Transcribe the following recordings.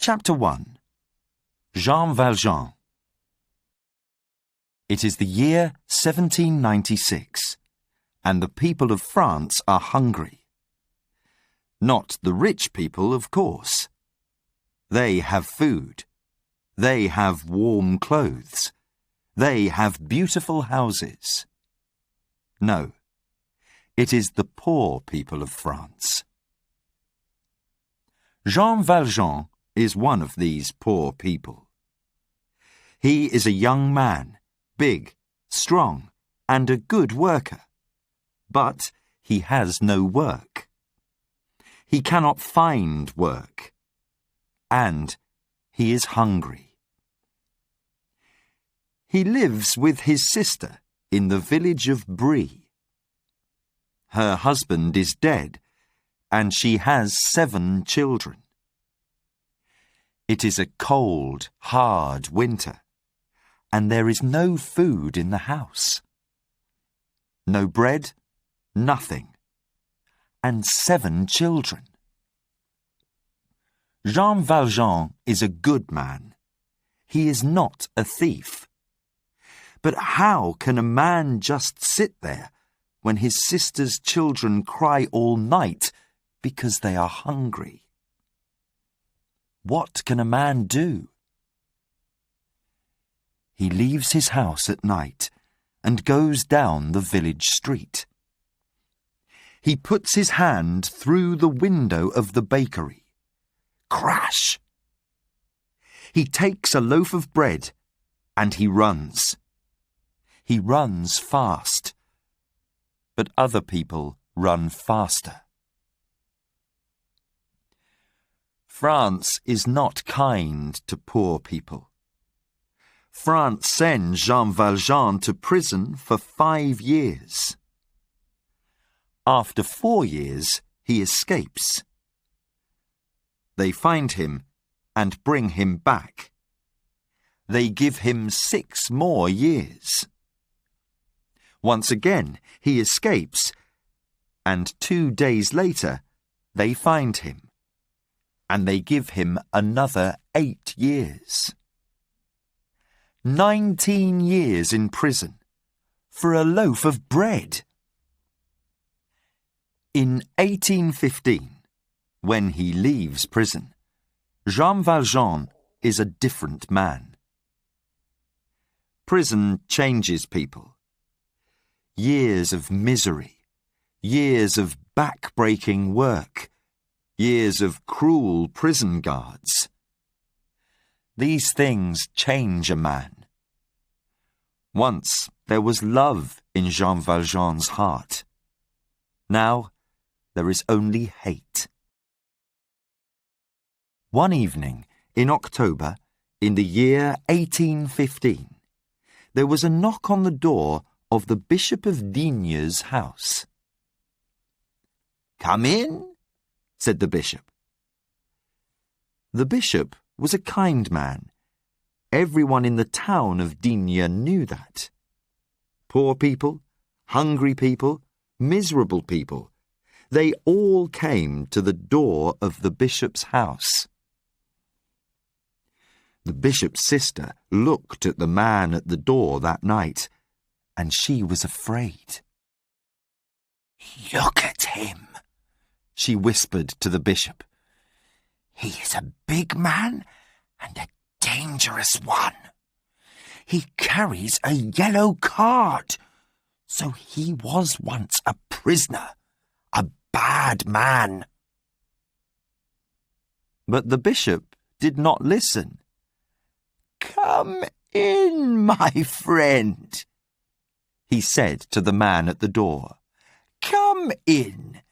Chapter 1. Jean Valjean. It is the year 1796, and the people of France are hungry. Not the rich people, of course. They have food. They have warm clothes. They have beautiful houses. No, it is the poor people of France. Jean Valjean is one of these poor people. He is a young man, big, strong, and a good worker. But he has no work. He cannot find work. And he is hungry. He lives with his sister in the village of Brie. Her husband is dead, and she has 7 children. It is a cold, hard winter, and there is no food in the house. No bread, nothing, and 7 children. Jean Valjean is a good man. He is not a thief. But how can a man just sit there when his sister's children cry all night because they are hungry? What can a man do? He leaves his house at night and goes down the village street. He puts his hand through the window of the bakery. Crash! He takes a loaf of bread and he runs. He runs fast, but other people run faster. France is not kind to poor people. France sends Jean Valjean to prison for 5 years. After 4 years, he escapes. They find him and bring him back. They give him 6 more years. Once again, he escapes, and 2 days later, they find him, and they give him another 8 years. 19 years in prison for a loaf of bread. In 1815, when he leaves prison, Jean Valjean is a different man. Prison changes people. Years of misery, years of back-breaking work, years of cruel prison guards. These things change a man. Once there was love in Jean Valjean's heart. Now there is only hate. One evening in October, in the year 1815, there was a knock on the door of the Bishop of Digne's house. "Come in," said the bishop. The bishop was a kind man. Everyone in the town of Digne knew that. Poor people, hungry people, miserable people, they all came to the door of the bishop's house. The bishop's sister looked at the man at the door that night, and she was afraid. "Look at him," she whispered to the bishop. "He is a big man and a dangerous one. He carries a yellow card, so he was once a prisoner, a bad man." But the bishop did not listen. "Come in, my friend," he said to the man at the door. "Come in.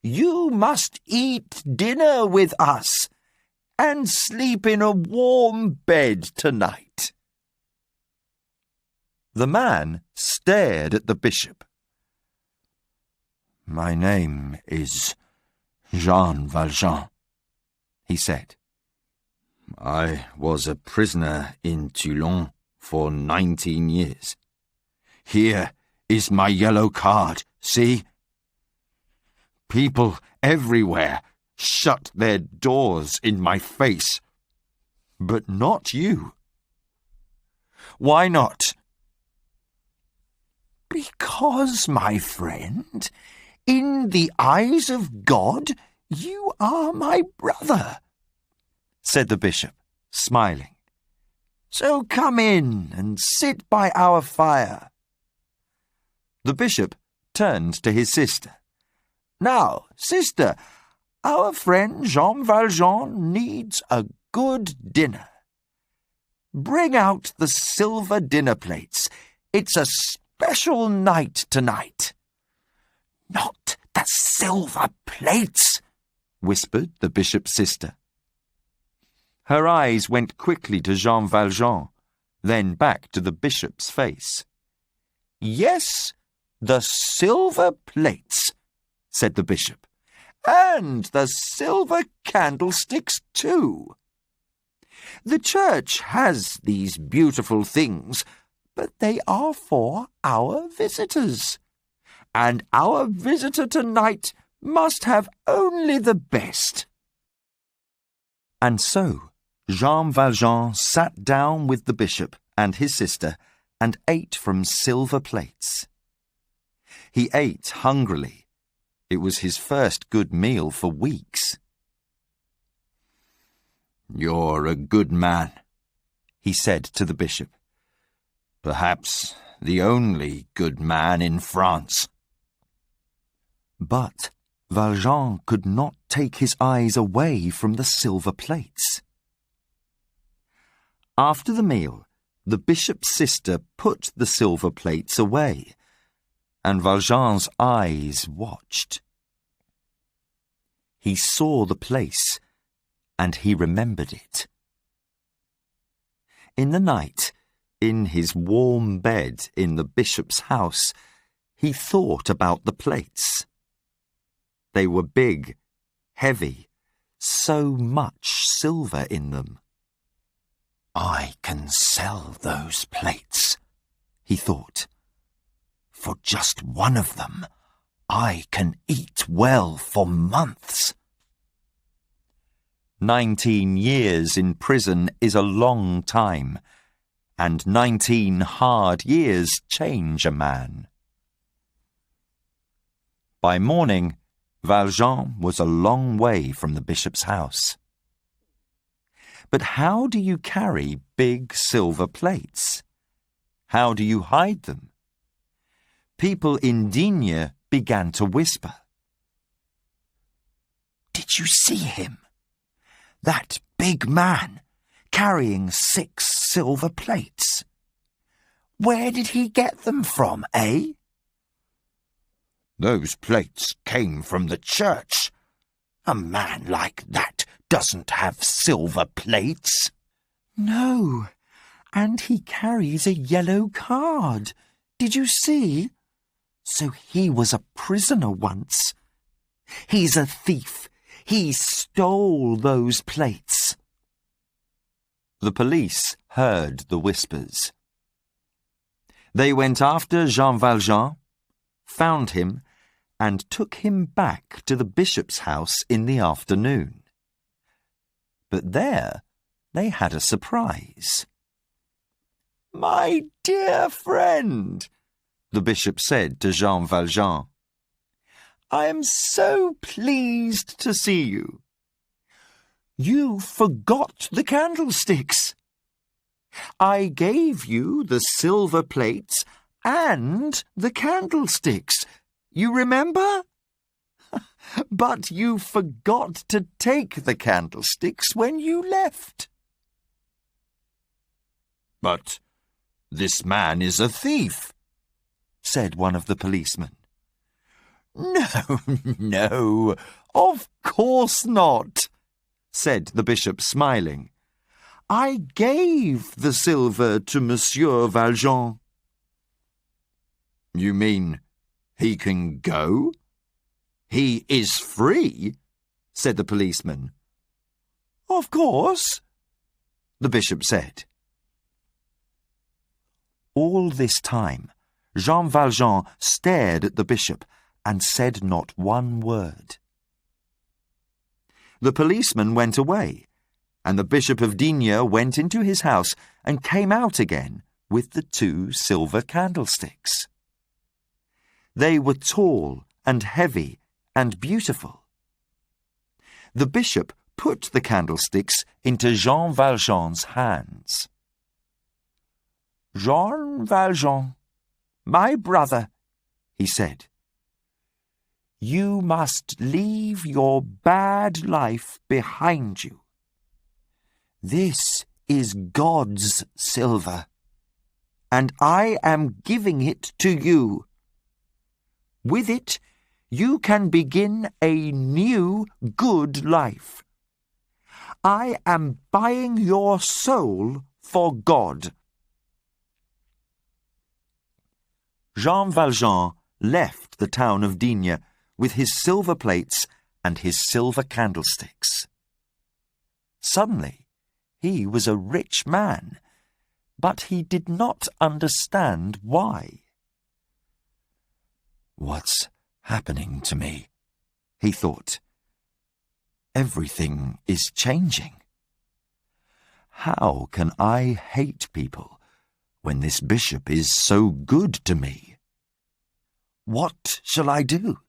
You must eat dinner with us and sleep in a warm bed tonight." The man stared at the bishop. "My name is Jean Valjean," he said. "I was a prisoner in Toulon for 19 years. Here is my yellow card, see? People everywhere shut their doors in my face but not you." "Why not?" "Because, my friend, in the eyes of God, you are my brother," said the bishop, smiling. "So come in and sit by our fire." The bishop turned to his sister. "Now, sister, our friend Jean Valjean needs a good dinner. Bring out the silver dinner plates. It's a special night tonight." "Not the silver plates," whispered the bishop's sister. Her eyes went quickly to Jean Valjean, then back to the bishop's face. "Yes, the silver plates," said the bishop, "and the silver candlesticks too. The church has these beautiful things, but they are for our visitors, and our visitor tonight must have only the best." And so Jean Valjean sat down with the bishop and his sister and ate from silver plates. He ate hungrily. It was his first good meal for weeks. "You're a good man," he said to the bishop. "Perhaps the only good man in France." But Valjean could not take his eyes away from the silver plates. After the meal, the bishop's sister put the silver plates away, and Valjean's eyes watched. He saw the place, and he remembered it. In the night, in his warm bed in the bishop's house, he thought about the plates. They were big, heavy, so much silver in them. "I can sell those plates," he thought. "For just one of them, I can eat well for months." 19 years in prison is a long time, and 19 hard years change a man. By morning, Valjean was a long way from the bishop's house. But how do you carry big silver plates? How do you hide them? People in Digne began to whisper. "Did you see him? That big man carrying 6 silver plates. Where did he get them from, eh?" "Those plates came from the church. A man like that doesn't have silver plates." "No, and he carries a yellow card. Did you see? So he was a prisoner once. He's a thief. He stole those plates." The police heard the whispers. They went after Jean Valjean, found him, and took him back to the bishop's house in the afternoon. But there they had a surprise. "My dear friend," the bishop said to Jean Valjean, "I am so pleased to see you. You forgot the candlesticks. I gave you the silver plates and the candlesticks. You remember? But you forgot to take the candlesticks when you left." "But this man is a thief," said one of the policemen. "No, no, of course not," said the bishop, smiling. "I gave the silver to Monsieur Valjean." "You mean he can go? He is free?" said the policeman. "Of course," the bishop said. All this time, Jean Valjean stared at the bishop and said not one word. The policeman went away, and the Bishop of Digne went into his house and came out again with the 2 silver candlesticks. They were tall and heavy and beautiful. The bishop put the candlesticks into Jean Valjean's hands. "Jean Valjean, my brother," he said, "you must leave your bad life behind you. This is God's silver, and I am giving it to you. With it, you can begin a new good life. I am buying your soul for God." Jean Valjean left the town of Digne with his silver plates and his silver candlesticks. Suddenly, he was a rich man, but he did not understand why. "What's happening to me?" he thought. "Everything is changing. How can I hate people when this bishop is so good to me? What shall I do?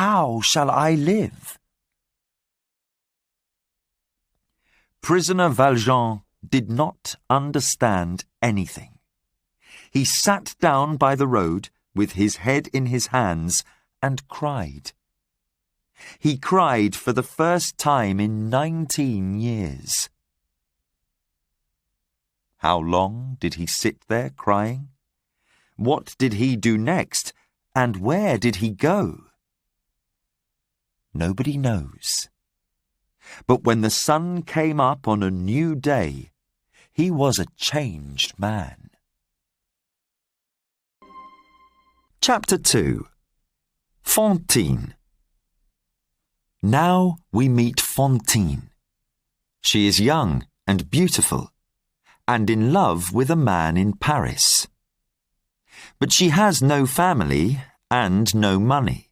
How shall I live?" Prisoner Valjean did not understand anything. He sat down by the road with his head in his hands and cried. He cried for the first time in 19 years. How long did he sit there crying? What did he do next, and where did he go? Nobody knows. But when the sun came up on a new day, he was a changed man. Chapter 2. Fantine. Now we meet Fantine. She is young and beautiful, and in love with a man in Paris. But she has no family and no money.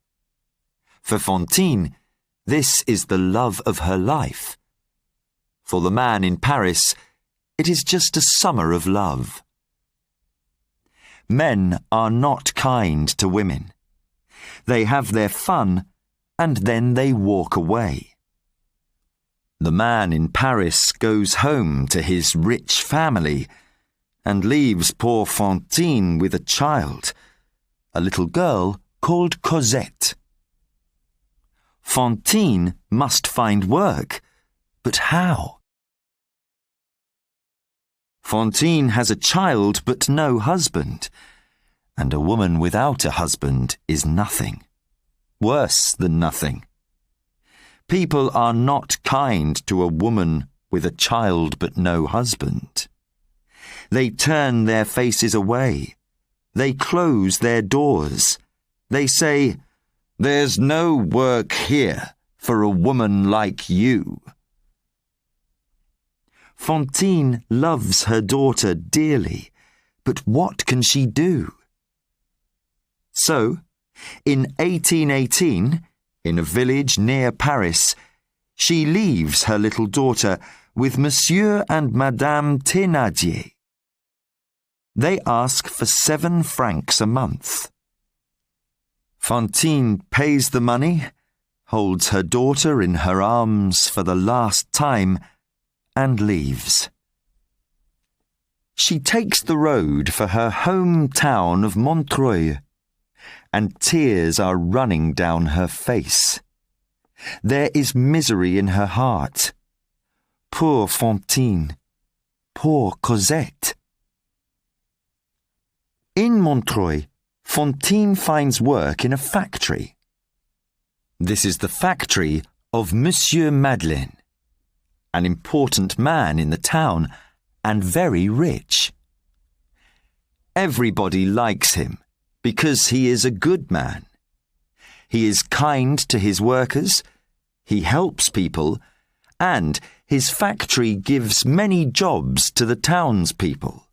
For Fantine, this is the love of her life. For the man in Paris, it is just a summer of love. Men are not kind to women. They have their fun, and then they walk away. The man in Paris goes home to his rich family and leaves poor Fantine with a child, a little girl called Cosette. Fantine must find work, but how? Fantine has a child but no husband, and a woman without a husband is nothing. Worse than nothing. People are not kind to a woman with a child but no husband. They turn their faces away. They close their doors. They say, "There's no work here for a woman like you." Fantine loves her daughter dearly, but what can she do? So, in 1818, in a village near Paris, she leaves her little daughter with Monsieur and Madame Thénardier. They ask for 7 francs a month. Fantine pays the money, holds her daughter in her arms for the last time, and leaves. She takes the road for her hometown of Montreuil, and tears are running down her face. There is misery in her heart. Poor Fantine. Poor Cosette. In Montreuil, Fantine finds work in a factory. This is the factory of Monsieur Madeleine, an important man in the town and very rich. Everybody likes him because he is a good man. He is kind to his workers, he helps people, and his factory gives many jobs to the townspeople.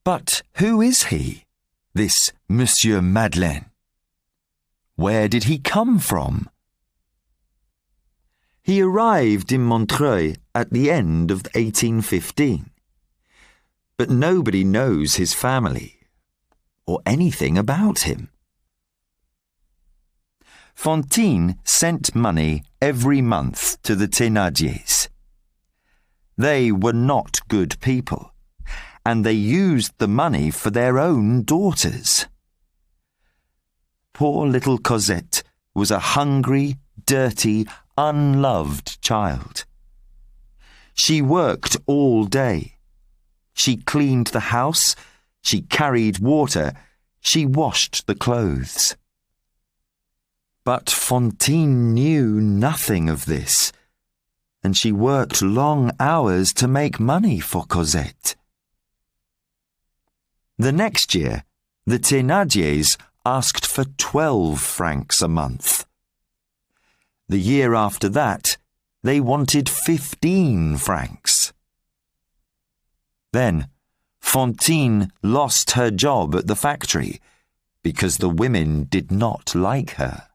But who is he, this Monsieur Madeleine? Where did he come from? He arrived in Montreuil at the end of 1815, but nobody knows his family or anything about him. Fantine sent money every month to the Thénardiers. They were not good people, and they used the money for their own daughters. Poor little Cosette was a hungry, dirty, unloved child. She worked all day. She cleaned the house, she carried water, she washed the clothes. But Fantine knew nothing of this, and she worked long hours to make money for Cosette. The next year, the Thénardiers asked for 12 francs a month. The year after that, they wanted 15 francs. Then, Fantine lost her job at the factory because the women did not like her.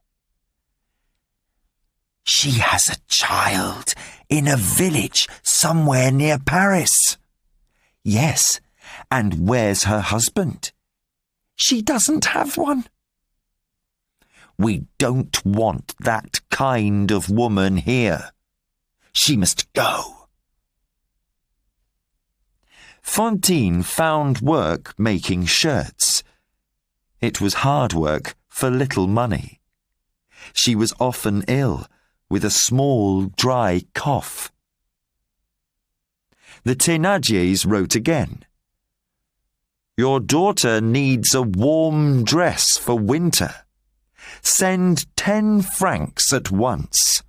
"She has a child in a village somewhere near Paris." "Yes, and where's her husband?" "She doesn't have one." "We don't want that kind of woman here. She must go." Fantine found work making shirts. It was hard work for little money. She was often ill, with a small, dry cough. The Thénardiers wrote again. "Your daughter needs a warm dress for winter. Send 10 francs at once."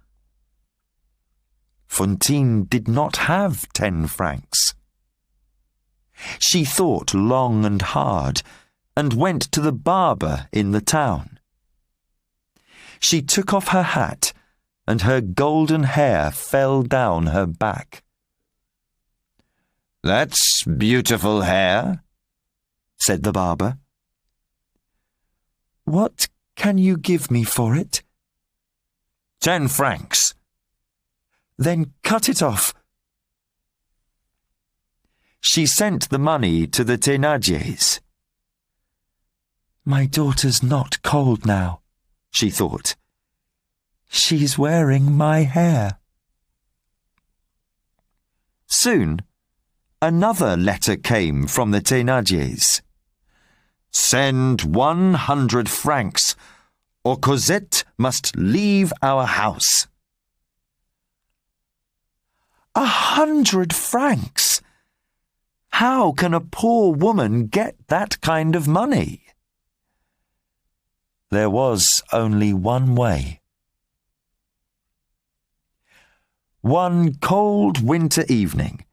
Fantine did not have 10 francs. She thought long and hard and went to the barber in the town. She took off her hat and her golden hair fell down her back. "That's beautiful hair," said the barber. "What can you give me for it?" 10 francs. "Then cut it off." She sent the money to the Thénardiers. "My daughter's not cold now," she thought. "She's wearing my hair." Soon, another letter came from the Thénardiers. "Send 100 francs, or Cosette must leave our house." 100 francs! How can a poor woman get that kind of money? There was only one way. One cold winter evening,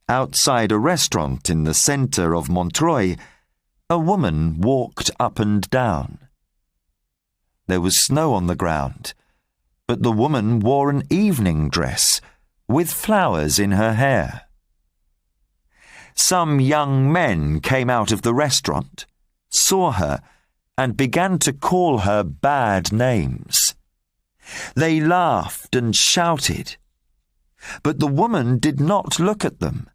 outside a restaurant in the centre of Montreuil, a woman walked up and down. There was snow on the ground, but the woman wore an evening dress with flowers in her hair. Some young men came out of the restaurant, saw her, and began to call her bad names. They laughed and shouted, but the woman did not look at them.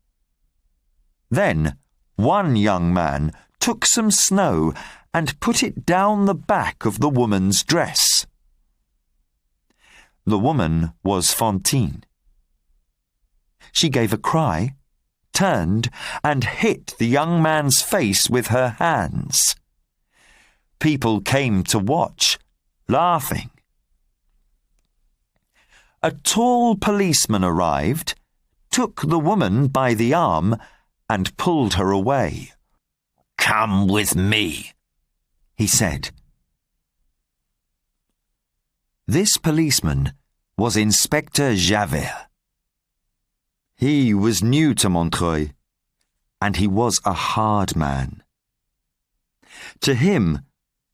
Then one young man took some snow and put it down the back of the woman's dress. The woman was Fantine. She gave a cry, turned, and hit the young man's face with her hands. People came to watch, laughing. A tall policeman arrived, took the woman by the arm, and pulled her away. "Come with me," he said. This policeman was Inspector Javert. He was new to Montreuil, and he was a hard man. To him,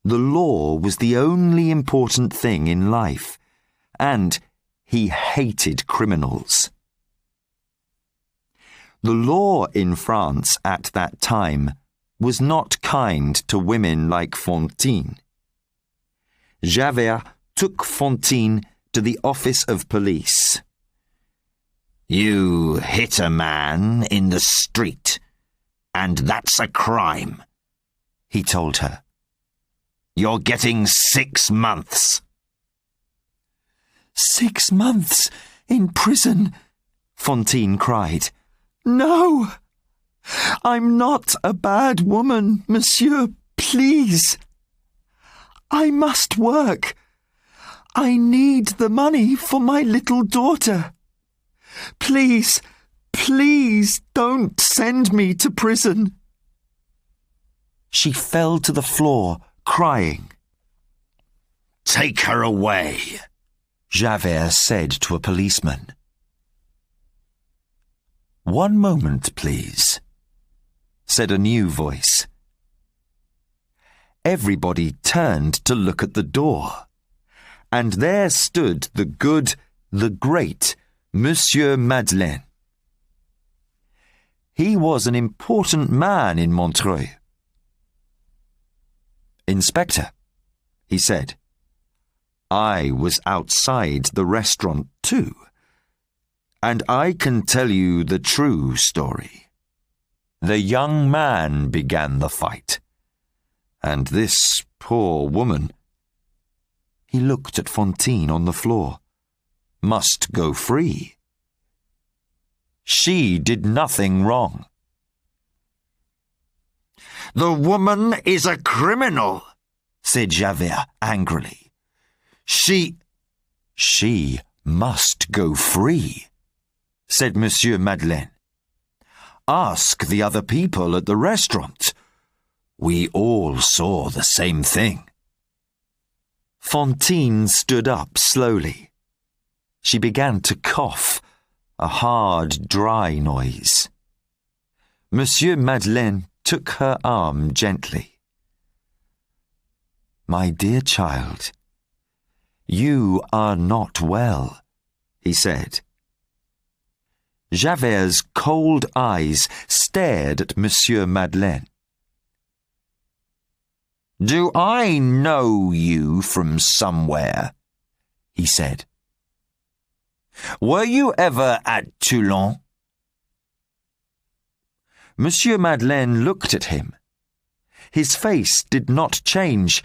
the law was the only important thing in life, and he hated criminals. The law in France at that time was not kind to women like Fantine. Javert took Fantine to the office of police. You hit a man in the street, and that's a crime, he told her. You're getting 6 months. 6 months in prison, Fantine cried. No! I'm not a bad woman, monsieur, please. I must work. I need the money for my little daughter. Please, please don't send me to prison. She fell to the floor, crying. Take her away, Javert said to a policeman. One moment, please, said a new voice. Everybody turned to look at the door, and there stood the good, the great Monsieur Madeleine. He was an important man in Montreuil. Inspector, he said, I was outside the restaurant too, and I can tell you the true story. The young man began the fight, and this poor woman, he looked at Fantine on the floor, must go free. She did nothing wrong. The woman is a criminal, said Javert angrily. She must go free, said Monsieur Madeleine. Ask the other people at the restaurant. We all saw the same thing. Fantine stood up slowly. She began to cough, a hard, dry noise. Monsieur Madeleine took her arm gently. My dear child, you are not well, he said. Javert's cold eyes stared at Monsieur Madeleine. Do I know you from somewhere? He said. Were you ever at Toulon? Monsieur Madeleine looked at him. His face did not change,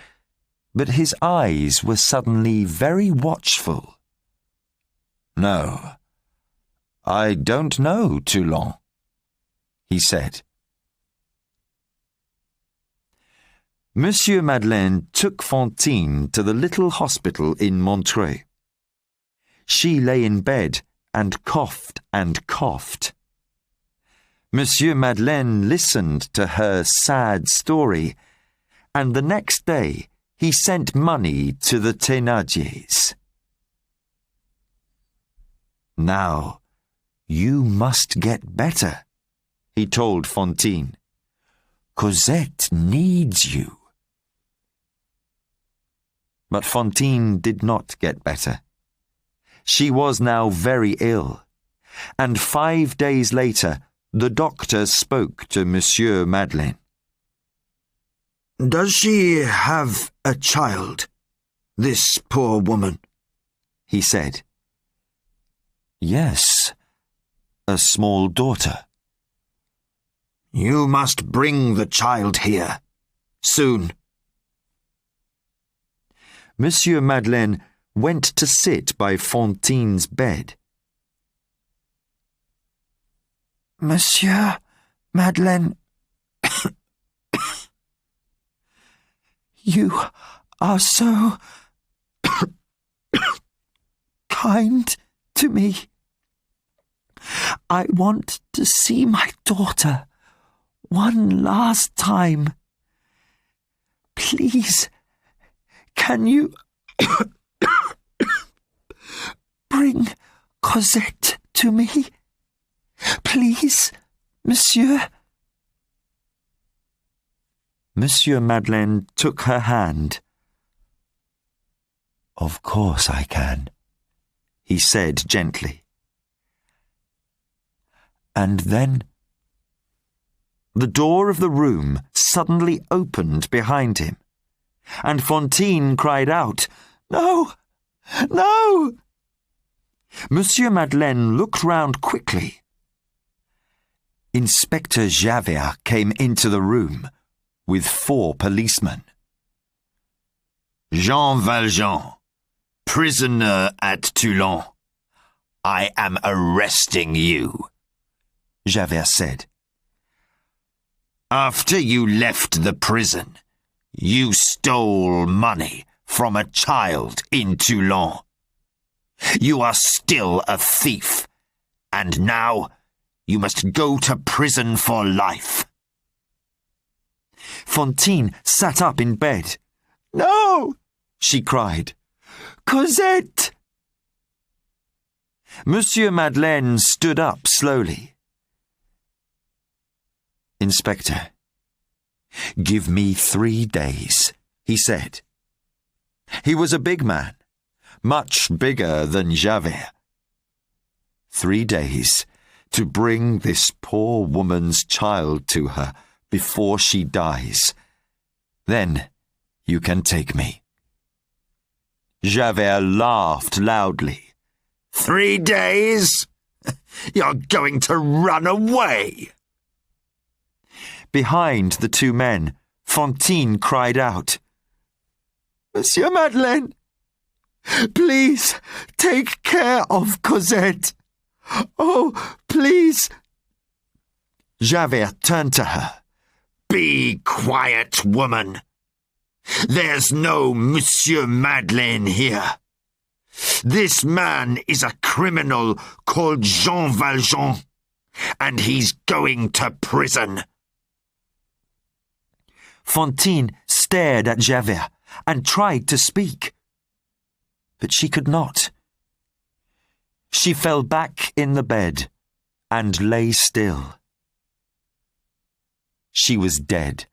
but his eyes were suddenly very watchful. No, I don't know Toulon, he said. Monsieur Madeleine took Fantine to the little hospital in Montreuil. She lay in bed and coughed and coughed. Monsieur Madeleine listened to her sad story, and the next day he sent money to the Thénardiers. Now, you must get better, he told Fantine. Cosette needs you. But Fantine did not get better. She was now very ill, and 5 days later the doctor spoke to Monsieur Madeleine. Does she have a child, this poor woman? He said. Yes, a small daughter. You must bring the child here, soon. Monsieur Madeleine went to sit by Fantine's bed. Monsieur Madeleine, you are so kind to me. I want to see my daughter one last time. Please, can you bring Cosette to me? Please, monsieur. Monsieur Madeleine took her hand. Of course I can, he said gently. And then the door of the room suddenly opened behind him, and Fantine cried out, No! No! Monsieur Madeleine looked round quickly. Inspector Javert came into the room with 4 policemen. Jean Valjean, prisoner at Toulon. I am arresting you, Javert said. After you left the prison, you stole money from a child in Toulon. You are still a thief, and now you must go to prison for life. Fantine sat up in bed. "No!" she cried. "Cosette!" Monsieur Madeleine stood up slowly. "Inspector, give me 3 days," he said. He was a big man, much bigger than Javert. 3 days to bring this poor woman's child to her before she dies. Then you can take me. Javert laughed loudly. 3 days? You're going to run away! Behind the 2 men, Fantine cried out, "Monsieur Madeleine, please take care of Cosette. Oh, please." Javert turned to her. Be quiet, woman. There's no Monsieur Madeleine here. This man is a criminal called Jean Valjean, and he's going to prison. Fantine stared at Javert and tried to speak, but she could not. She fell back in the bed and lay still. She was dead.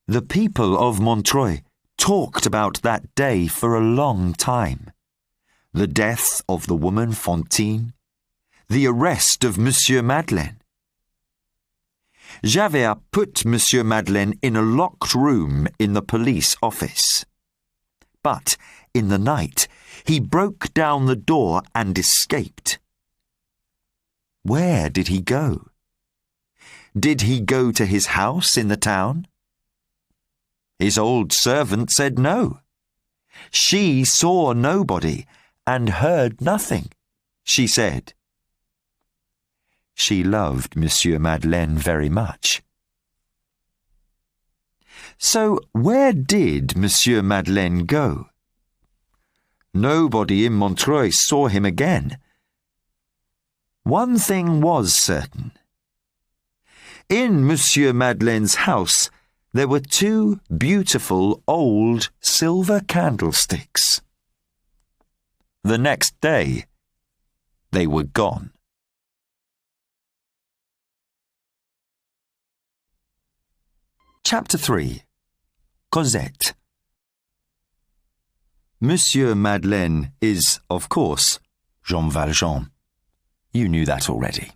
The people of Montreuil talked about that day for a long time. The death of the woman Fantine, the arrest of Monsieur Madeleine. Javert put Monsieur Madeleine in a locked room in the police office. But in the night, he broke down the door and escaped. Where did he go? Did he go to his house in the town? His old servant said no. She saw nobody and heard nothing, she said. She loved Monsieur Madeleine very much. So where did Monsieur Madeleine go? Nobody in Montreuil saw him again. One thing was certain. In Monsieur Madeleine's house, there were 2 beautiful old silver candlesticks. The next day, they were gone. Chapter 3. Cosette. Monsieur Madeleine is, of course, Jean Valjean. You knew that already.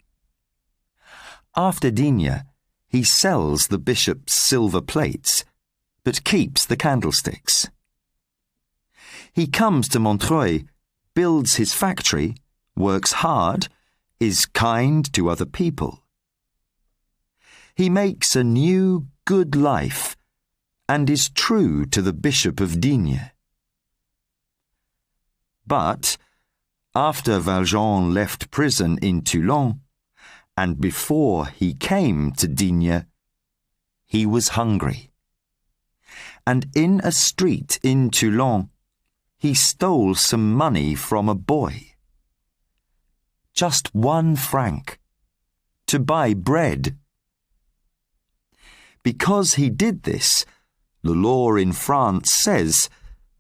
After Digne, he sells the bishop's silver plates, but keeps the candlesticks. He comes to Montreuil, builds his factory, works hard, is kind to other people. He makes a new, good life, and is true to the Bishop of Digne. But after Valjean left prison in Toulon, and before he came to Digne, he was hungry. And in a street in Toulon, he stole some money from a boy. Just 1 franc, to buy bread. Because he did this, the law in France says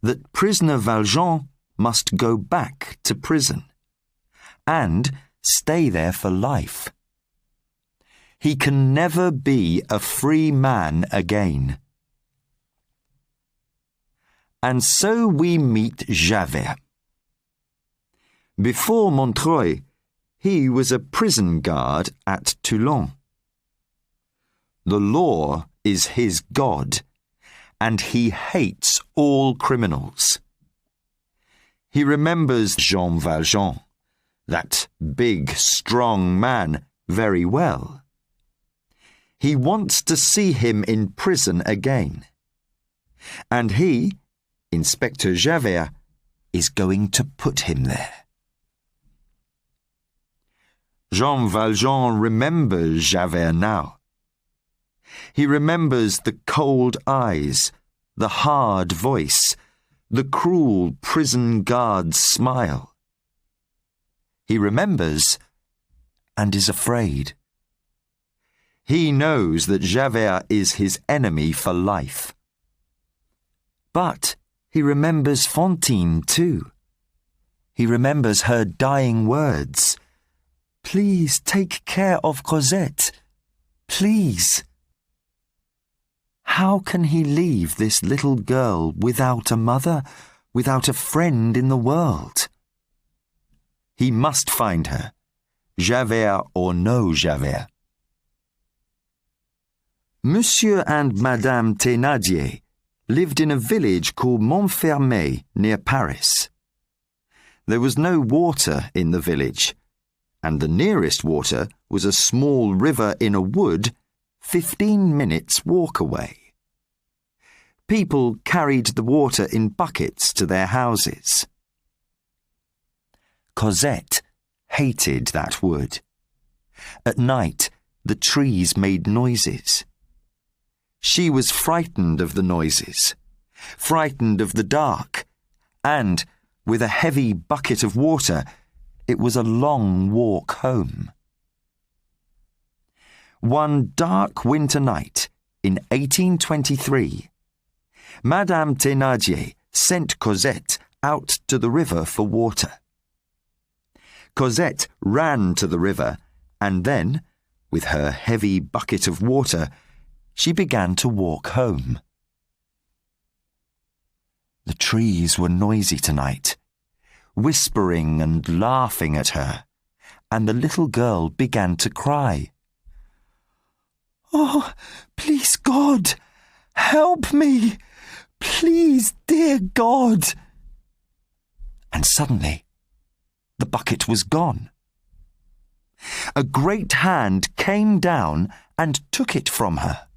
that prisoner Valjean must go back to prison and stay there for life. He can never be a free man again. And so we meet Javert. Before Montreuil, he was a prison guard at Toulon. The law is his God, and he hates all criminals. He remembers Jean Valjean, that big, strong man, very well. He wants to see him in prison again. And he, Inspector Javert, is going to put him there. Jean Valjean remembers Javert now. He remembers the cold eyes, the hard voice, the cruel prison guard's smile. He remembers and is afraid. He knows that Javert is his enemy for life. But he remembers Fantine too. He remembers her dying words. Please take care of Cosette. Please. How can he leave this little girl without a mother, without a friend in the world? He must find her, Javert or no Javert. Monsieur and Madame Thénardier lived in a village called Montfermeil near Paris. There was no water in the village, and the nearest water was a small river in a wood 15 minutes' walk away. People carried the water in buckets to their houses. Cosette hated that wood. At night, the trees made noises. She was frightened of the noises, frightened of the dark, and, with a heavy bucket of water, it was a long walk home. One dark winter night in 1823, Madame Thénardier sent Cosette out to the river for water. Cosette ran to the river, and then, with her heavy bucket of water, she began to walk home. The trees were noisy tonight, whispering and laughing at her, and the little girl began to cry. "Oh, please, God, help me! Please, dear God!" And suddenly, the bucket was gone. A great hand came down and took it from her.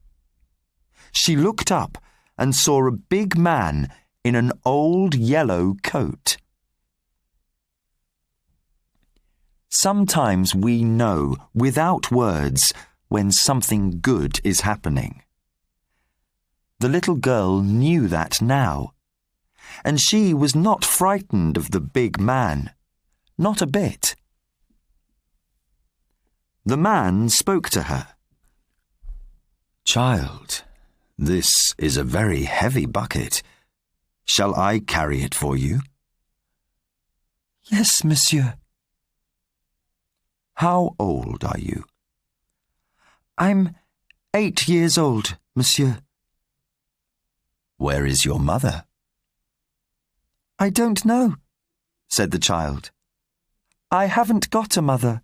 She looked up and saw a big man in an old yellow coat. Sometimes we know, without words, when something good is happening. The little girl knew that now, and she was not frightened of the big man, not a bit. The man spoke to her. "Child, this is a very heavy bucket. Shall I carry it for you?" "Yes, monsieur." "How old are you?" "I'm 8 years old, monsieur." "Where is your mother?" "I don't know," said the child. "I haven't got a mother."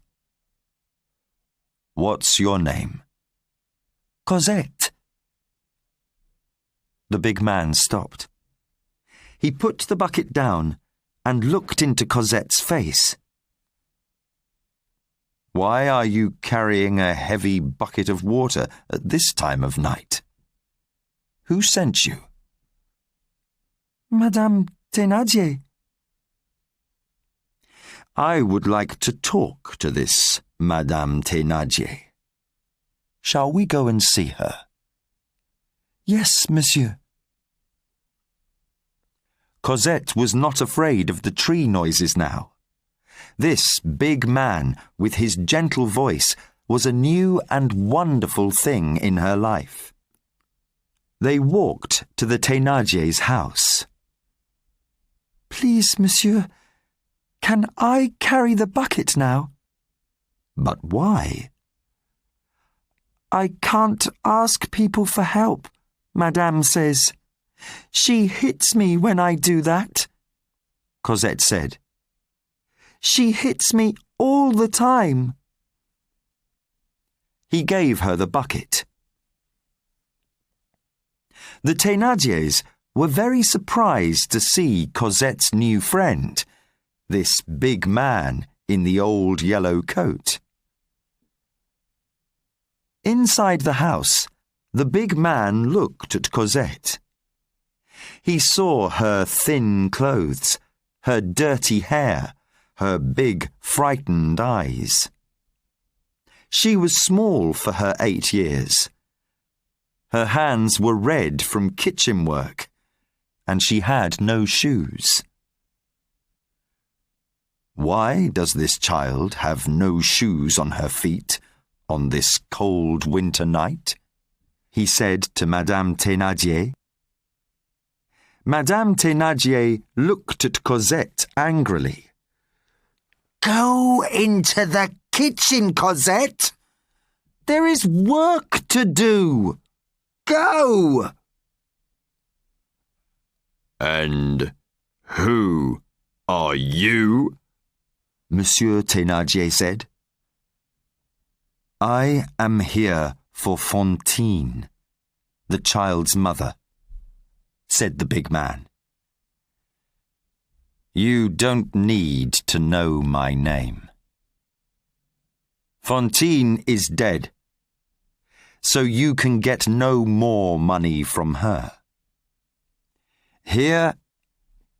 "What's your name?" "Cosette." The big man stopped. He put the bucket down and looked into Cosette's face. "Why are you carrying a heavy bucket of water at this time of night? Who sent you?" "Madame Thénardier." "I would like to talk to this Madame Thénardier. Shall we go and see her?" "Yes, monsieur." Cosette was not afraid of the tree noises now. This big man, with his gentle voice, was a new and wonderful thing in her life. They walked to the Thénardiers' house. "Please, monsieur, can I carry the bucket now?" "But why?" "I can't ask people for help, Madame says. She hits me when I do that," Cosette said. "She hits me all the time." He gave her the bucket. The Thénardiers were very surprised to see Cosette's new friend, this big man in the old yellow coat. Inside the house, the big man looked at Cosette. He saw her thin clothes, her dirty hair, her big, frightened eyes. She was small for her 8 years. Her hands were red from kitchen work, and she had no shoes. "Why does this child have no shoes on her feet on this cold winter night?" he said to Madame Thénardier. Madame Thénardier looked at Cosette angrily. "Go into the kitchen, Cosette! There is work to do! Go!" "And who are you?" Monsieur Thénardier said. "I am here for Fantine, the child's mother," said the big man. "You don't need to know my name. Fantine is dead, so you can get no more money from her. Here,"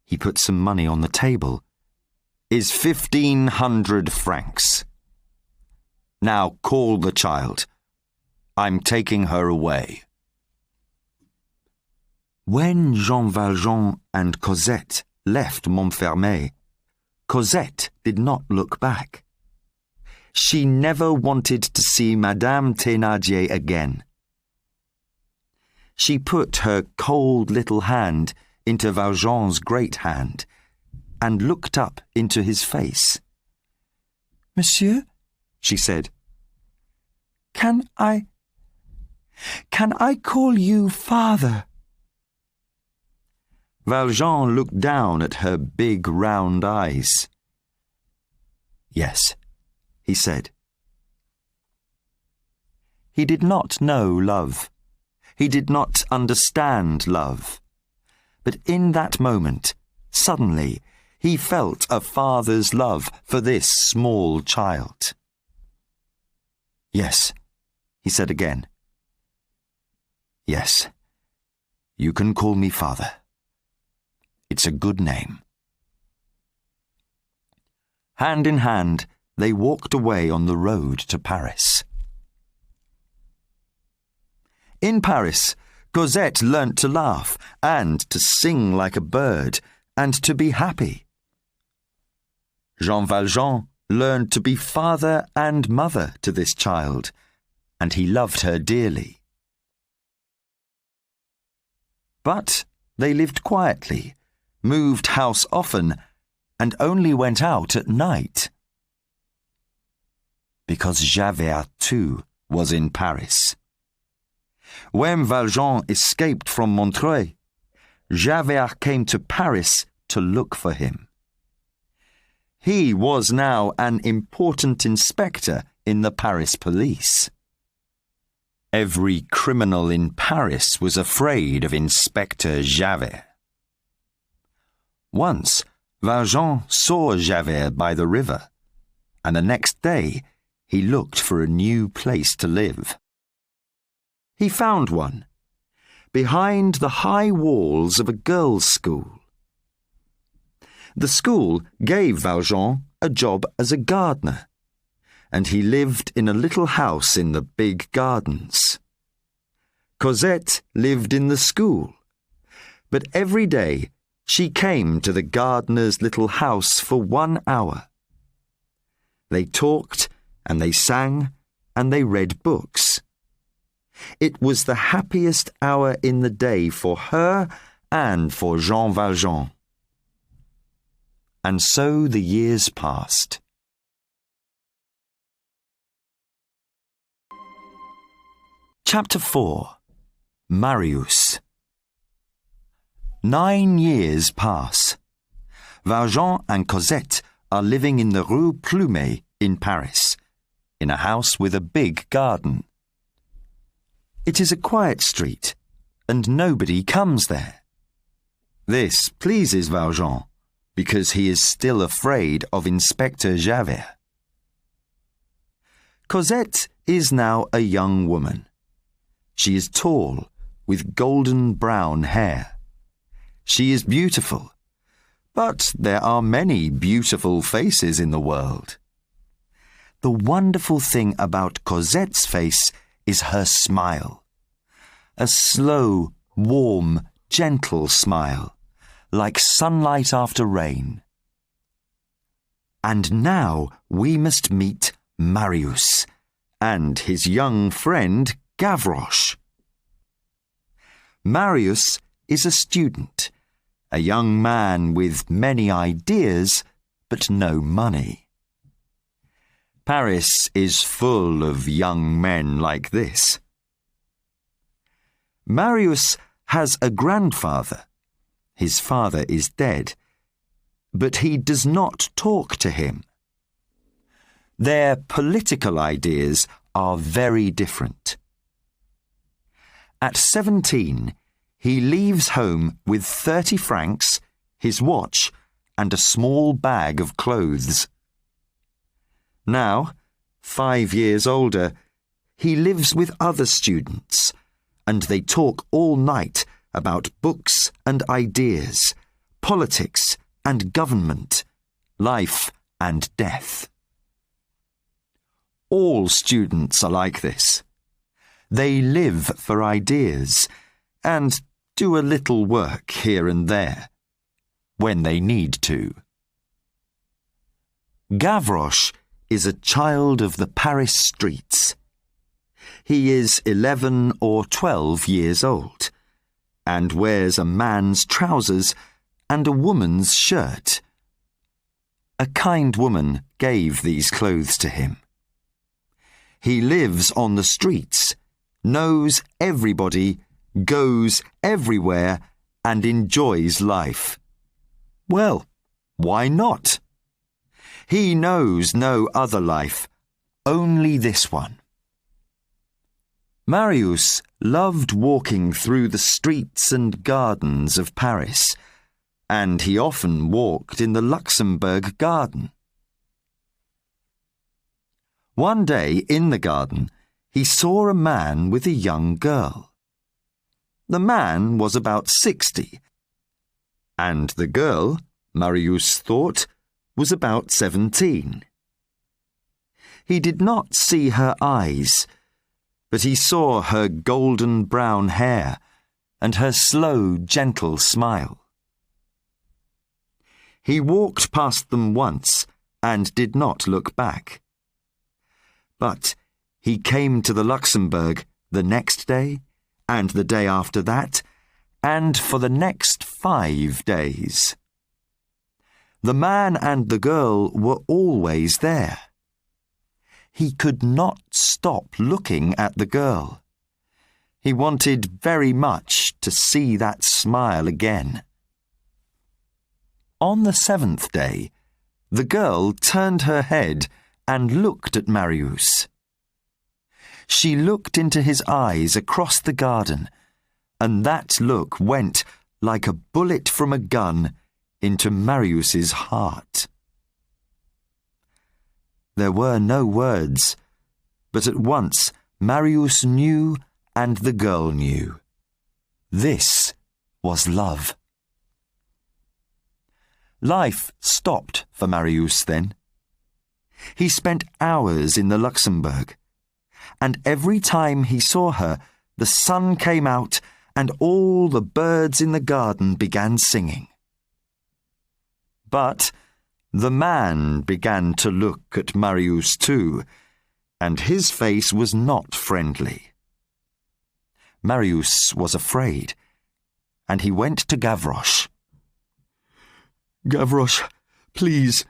he put some money on the table, "is 1,500 francs. Now call the child. I'm taking her away." When Jean Valjean and Cosette left Montfermeil, Cosette did not look back. She never wanted to see Madame Thénardier again. She put her cold little hand into Valjean's great hand and looked up into his face. "Monsieur," she said, Can I call you father?" Valjean looked down at her big round eyes. "Yes," he said. He did not know love. He did not understand love. But in that moment, suddenly, he felt a father's love for this small child. "Yes," he said again. "Yes, you can call me father. It's a good name." Hand in hand, they walked away on the road to Paris. In Paris, Cosette learnt to laugh and to sing like a bird and to be happy. Jean Valjean learned to be father and mother to this child, and he loved her dearly. But they lived quietly, moved house often, and only went out at night. Because Javert, too, was in Paris. When Valjean escaped from Montreuil, Javert came to Paris to look for him. He was now an important inspector in the Paris police. Every criminal in Paris was afraid of Inspector Javert. Once, Valjean saw Javert by the river, and the next day he looked for a new place to live. He found one, behind the high walls of a girls' school. The school gave Valjean a job as a gardener, and he lived in a little house in the big gardens. Cosette lived in the school, but every day she came to the gardener's little house for 1 hour. They talked, and they sang, and they read books. It was the happiest hour in the day for her and for Jean Valjean. And so the years passed. Chapter 4. Marius. 9 years pass. Valjean and Cosette are living in the Rue Plumet in Paris, in a house with a big garden. It is a quiet street, and nobody comes there. This pleases Valjean, because he is still afraid of Inspector Javert. Cosette is now a young woman. She is tall, with golden brown hair. She is beautiful, but there are many beautiful faces in the world. The wonderful thing about Cosette's face is her smile. A slow, warm, gentle smile, like sunlight after rain. And now we must meet Marius and his young friend Gavroche. Marius is a student, a young man with many ideas but no money. Paris is full of young men like this. Marius has a grandfather. His father is dead, but he does not talk to him. Their political ideas are very different. At 17, he leaves home with 30 francs, his watch, and a small bag of clothes. Now, 5 years older, he lives with other students, and they talk all night about books and ideas, politics and government, life and death. All students are like this. They live for ideas and do a little work here and there, when they need to. Gavroche is a child of the Paris streets. He is 11 or 12 years old, and wears a man's trousers and a woman's shirt. A kind woman gave these clothes to him. He lives on the streets, knows everybody, goes everywhere, and enjoys life. Well, why not? He knows no other life, only this one. Marius loved walking through the streets and gardens of Paris, and he often walked in the Luxembourg garden. One day in the garden, he saw a man with a young girl. The man was about 60, and the girl, Marius thought, was about 17. He did not see her eyes, but he saw her golden brown hair and her slow, gentle smile. He walked past them once and did not look back. But he came to the Luxembourg the next day, and the day after that, and for the next 5 days. The man and the girl were always there. He could not stop looking at the girl. He wanted very much to see that smile again. On the 7th day, the girl turned her head and looked at Marius. She looked into his eyes across the garden, and that look went like a bullet from a gun into Marius's heart. There were no words, but at once Marius knew and the girl knew. This was love. Life stopped for Marius then. He spent hours in the Luxembourg, and every time he saw her, the sun came out and all the birds in the garden began singing. But the man began to look at Marius too, and his face was not friendly. Marius was afraid, and he went to Gavroche. "Gavroche, please,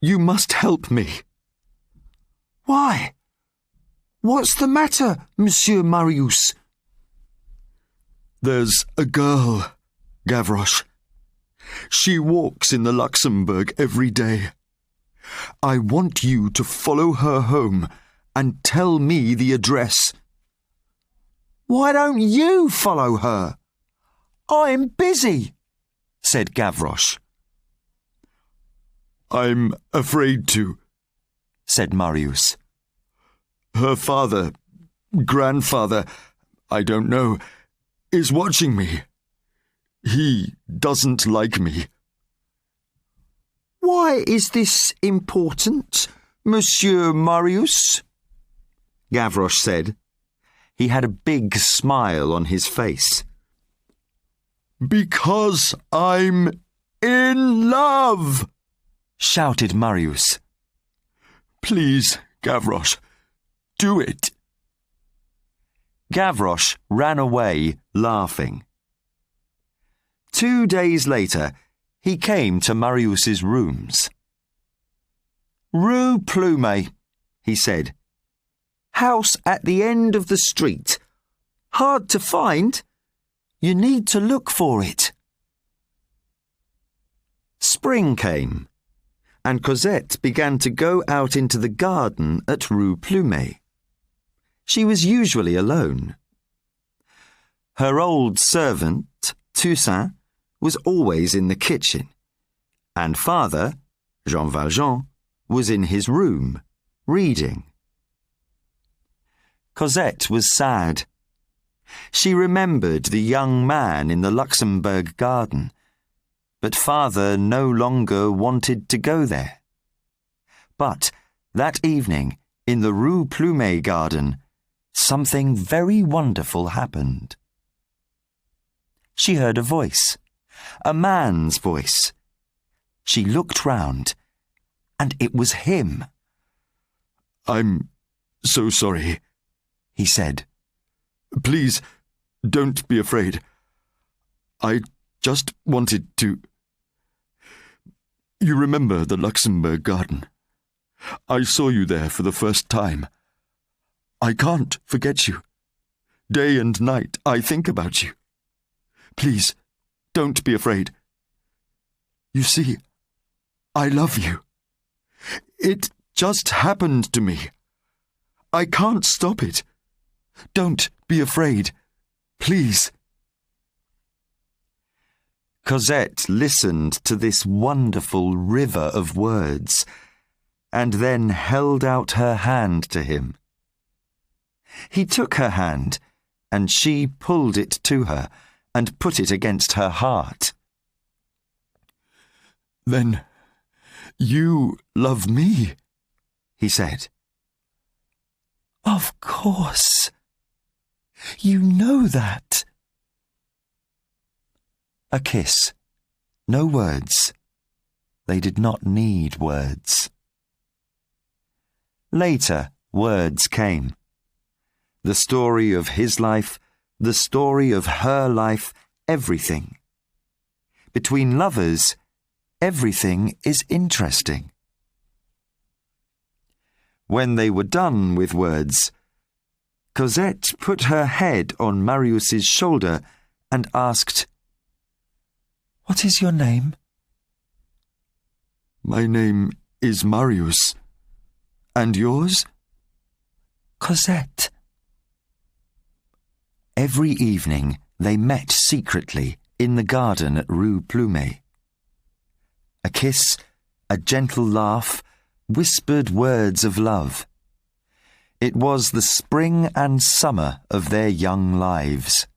you must help me." "Why? What's the matter, Monsieur Marius?" "There's a girl, Gavroche. She walks in the Luxembourg every day. I want you to follow her home and tell me the address." "Why don't you follow her? I'm busy." said Gavroche. I'm afraid to, said Marius. Her father, grandfather, I don't know, is watching me. He doesn't like me. Why is this important, Monsieur Marius? Gavroche said. He had a big smile on his face. Because I'm in love, shouted Marius. Please, Gavroche, do it. Gavroche ran away, laughing. 2 days later, he came to Marius's rooms. Rue Plumet, he said. House at the end of the street. Hard to find. You need to look for it. Spring came, and Cosette began to go out into the garden at Rue Plumet. She was usually alone. Her old servant, Toussaint, was always in the kitchen, and father, Jean Valjean, was in his room, reading. Cosette was sad. She remembered the young man in the Luxembourg garden, but father no longer wanted to go there. But that evening, in the Rue Plumet garden, something very wonderful happened. She heard a voice, a man's voice. She looked round, and it was him. I'm so sorry, he said. Please, don't be afraid. I just wanted to... You remember the Luxembourg garden? I saw you there for the first time. I can't forget you. Day and night I think about you. Please, don't be afraid. You see, I love you. It just happened to me. I can't stop it. Don't be afraid. Please. Cosette listened to this wonderful river of words, and then held out her hand to him. He took her hand, and she pulled it to her and put it against her heart. Then you love me, he said. Of course. You know that. A kiss. No words. They did not need words. Later, words came. The story of his life, the story of her life, everything. Between lovers, everything is interesting. When they were done with words, Cosette put her head on Marius's shoulder and asked, What is your name? My name is Marius. And yours? Cosette. Every evening they met secretly in the garden at Rue Plumet. A kiss, a gentle laugh, whispered words of love. It was the spring and summer of their young lives.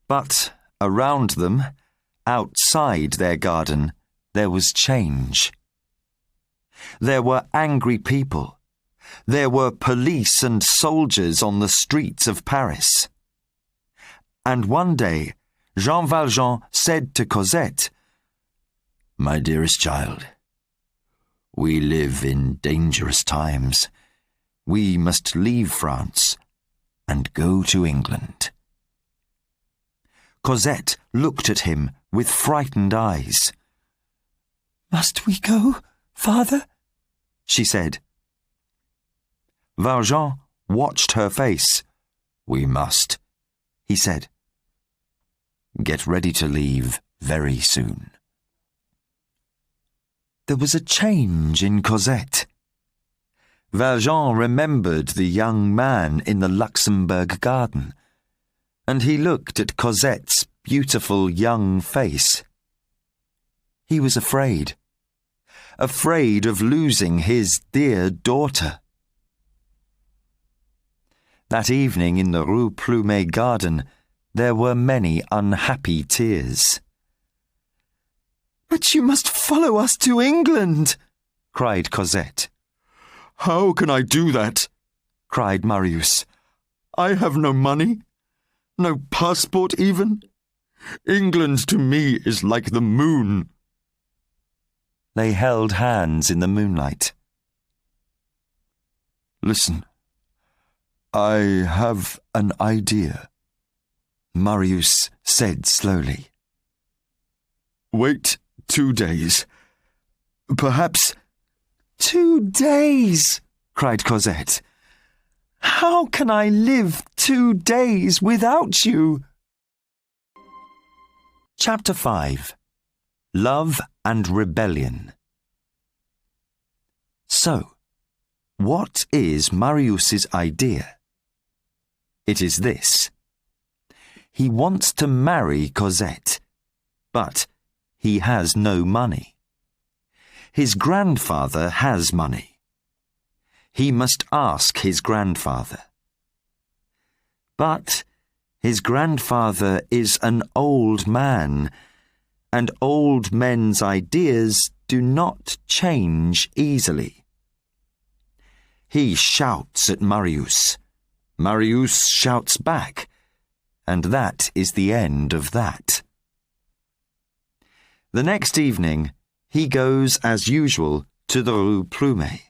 But around them, outside their garden, there was change. There were angry people. There were police and soldiers on the streets of Paris. And one day, Jean Valjean said to Cosette, My dearest child, we live in dangerous times. We must leave France and go to England. Cosette looked at him with frightened eyes. Must we go, father? She said. Valjean watched her face. We must, he said. Get ready to leave very soon. There was a change in Cosette. Valjean remembered the young man in the Luxembourg garden, and he looked at Cosette's beautiful young face. He was afraid of losing his dear daughter. That evening in the Rue Plumet garden, there were many unhappy tears. "But you must follow us to England," cried Cosette. "How can I do that?" cried Marius. "I have no money, no passport even. England to me is like the moon." They held hands in the moonlight. "Listen, I have an idea," Marius said slowly. "Wait 2 days. Perhaps—" 2 days, cried Cosette. "How can I live 2 days without you?" Chapter 5. Love and Rebellion. So, what is Marius's idea? It is this. He wants to marry Cosette, but he has no money. His grandfather has money. He must ask his grandfather. But his grandfather is an old man, and old men's ideas do not change easily. He shouts at Marius. Marius shouts back, and that is the end of that. The next evening, he goes as usual to the Rue Plumet.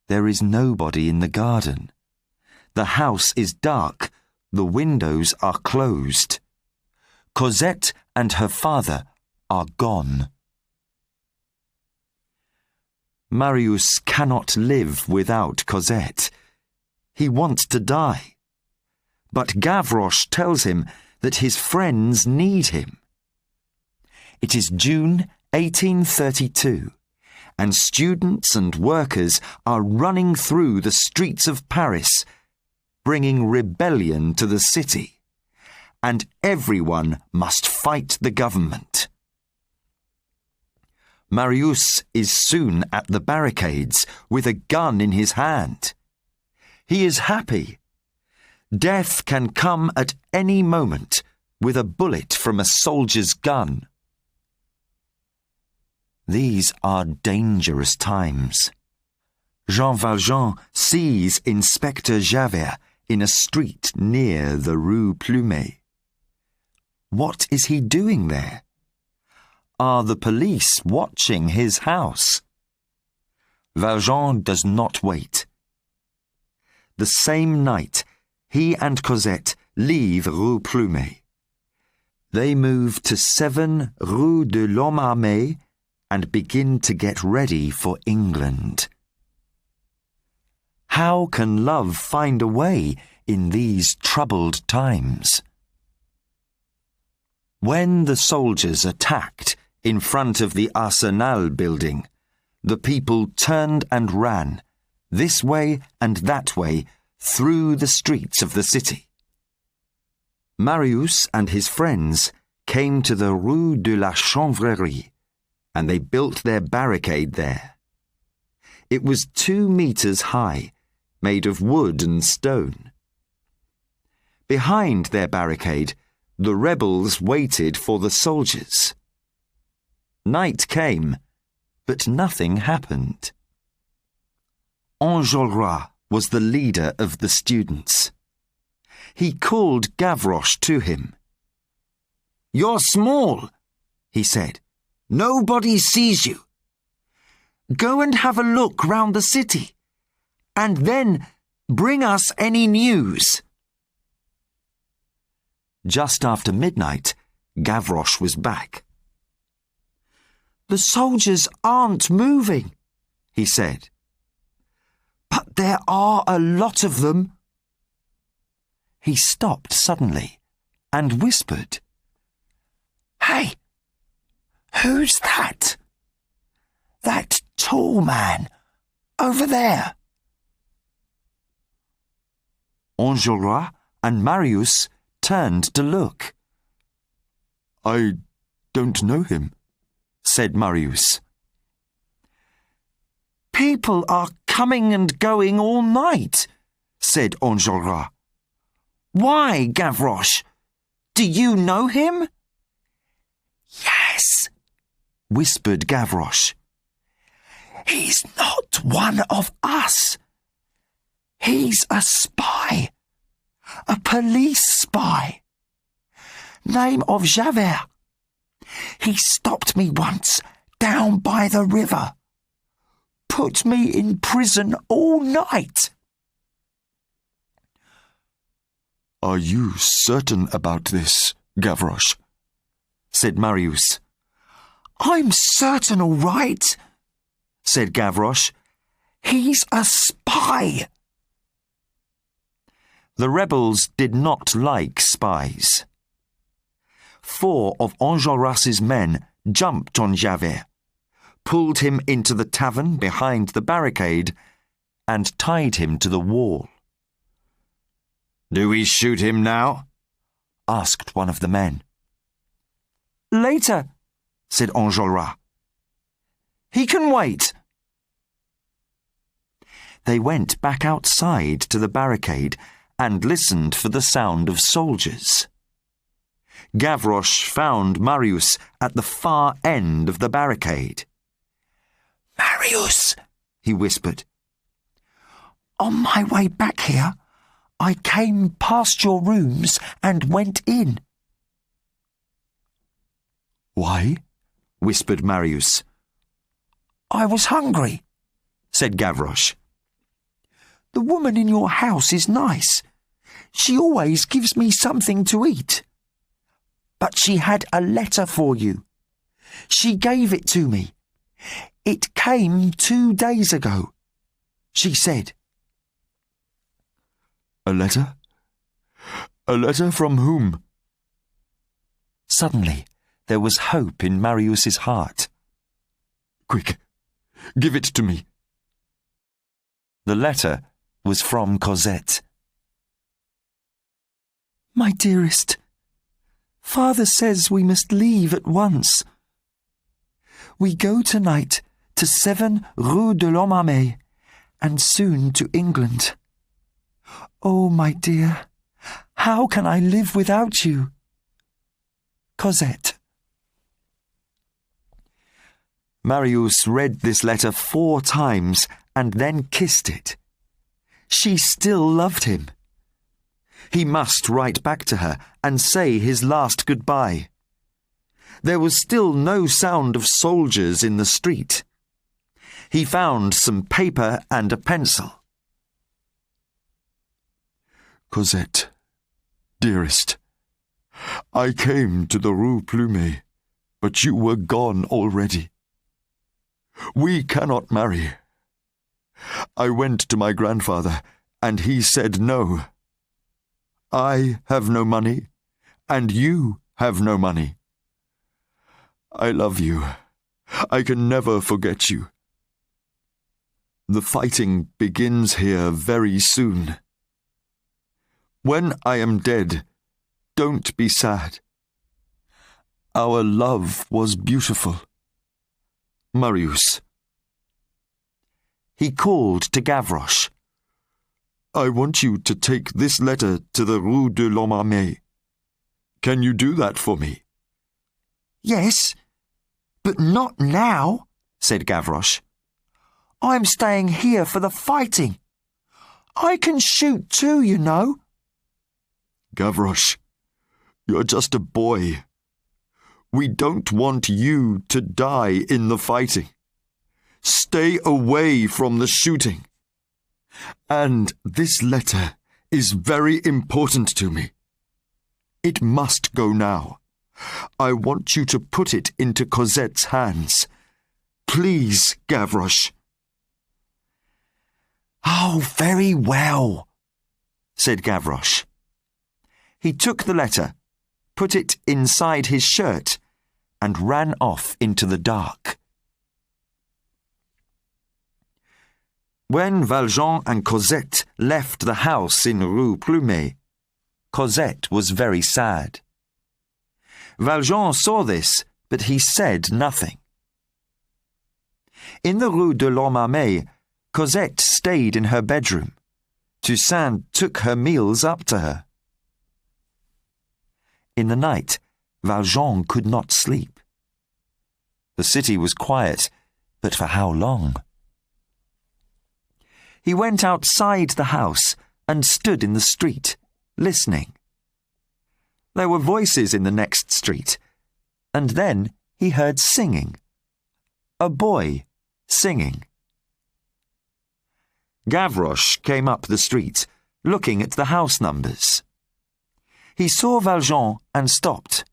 There is nobody in the garden. The house is dark. The windows are closed. Cosette and her father are gone. Marius cannot live without Cosette. He wants to die. But Gavroche tells him that his friends need him. It is June 1832, and students and workers are running through the streets of Paris, bringing rebellion to the city, and everyone must fight the government. Marius is soon at the barricades with a gun in his hand. He is happy. Death can come at any moment with a bullet from a soldier's gun. These are dangerous times. Jean Valjean sees Inspector Javert in a street near the Rue Plumet. What is he doing there? Are the police watching his house? Valjean does not wait. The same night, he and Cosette leave Rue Plumet. They move to 7 Rue de l'Homme Armé and begin to get ready for England. How can love find a way in these troubled times? When the soldiers attacked in front of the Arsenal building, the people turned and ran, this way and that way, through the streets of the city. Marius and his friends came to the Rue de la Chanvrerie, and they built their barricade there. It was 2 meters high, made of wood and stone. Behind their barricade, the rebels waited for the soldiers. Night came, but nothing happened. Enjolras was the leader of the students. He called Gavroche to him. "You're small," he said. "Nobody sees you. Go and have a look round the city, and then bring us any news." Just after midnight, Gavroche was back. "The soldiers aren't moving," he said. "But there are a lot of them." He stopped suddenly and whispered, "Hey, who's that? That tall man over there?" Enjolras and Marius turned to look. I don't know him, said Marius. People are coming and going all night, said Enjolras. Why, Gavroche? Do you know him? Yes, whispered Gavroche. He's not one of us. He's a spy. A police spy. Name of Javert. He stopped me once down by the river. Put me in prison all night. Are you certain about this, Gavroche? Said Marius. I'm certain all right, said Gavroche. He's a spy. The rebels did not like spies. 4 of Enjolras' men jumped on Javert, pulled him into the tavern behind the barricade, and tied him to the wall. Do we shoot him now? Asked one of the men. Later, said Enjolras. He can wait. They went back outside to the barricade and listened for the sound of soldiers. Gavroche found Marius at the far end of the barricade. Marius, he whispered. On my way back here, I came past your rooms and went in. Why? Whispered Marius. I was hungry, said Gavroche. The woman in your house is nice. She always gives me something to eat. But she had a letter for you. She gave it to me. It came 2 days ago, she said. A letter? A letter from whom? Suddenly, there was hope in Marius's heart. Quick, give it to me. The letter was from Cosette. My dearest, Father says we must leave at once. We go tonight to 7 Rue de l'Homme Armé and soon to England. Oh, my dear, how can I live without you? Cosette. Marius read this letter 4 times and then kissed it. She still loved him. He must write back to her and say his last goodbye. There was still no sound of soldiers in the street. He found some paper and a pencil. Cosette, dearest, I came to the Rue Plumet, but you were gone already. We cannot marry. I went to my grandfather, and he said no. I have no money, and you have no money. I love you. I can never forget you. The fighting begins here very soon. When I am dead, don't be sad. Our love was beautiful. Marius. He called to Gavroche. I want you to take this letter to the Rue de l'Homme Armé. Can you do that for me? Yes, but not now, said Gavroche. I'm staying here for the fighting. I can shoot too, you know. Gavroche, you're just a boy. We don't want you to die in the fighting. Stay away from the shooting. And this letter is very important to me. It must go now. I want you to put it into Cosette's hands. Please, Gavroche. Oh, very well, said Gavroche. He took the letter, put it inside his shirt, and ran off into the dark. When Valjean and Cosette left the house in Rue Plumet, Cosette was very sad. Valjean saw this, but he said nothing. In the Rue de l'Homme Armé, Cosette stayed in her bedroom. Toussaint took her meals up to her. In the night, Valjean could not sleep. The city was quiet, but for how long? He went outside the house and stood in the street, listening. There were voices in the next street, and then he heard singing. A boy singing. Gavroche came up the street, looking at the house numbers. He saw Valjean and stopped.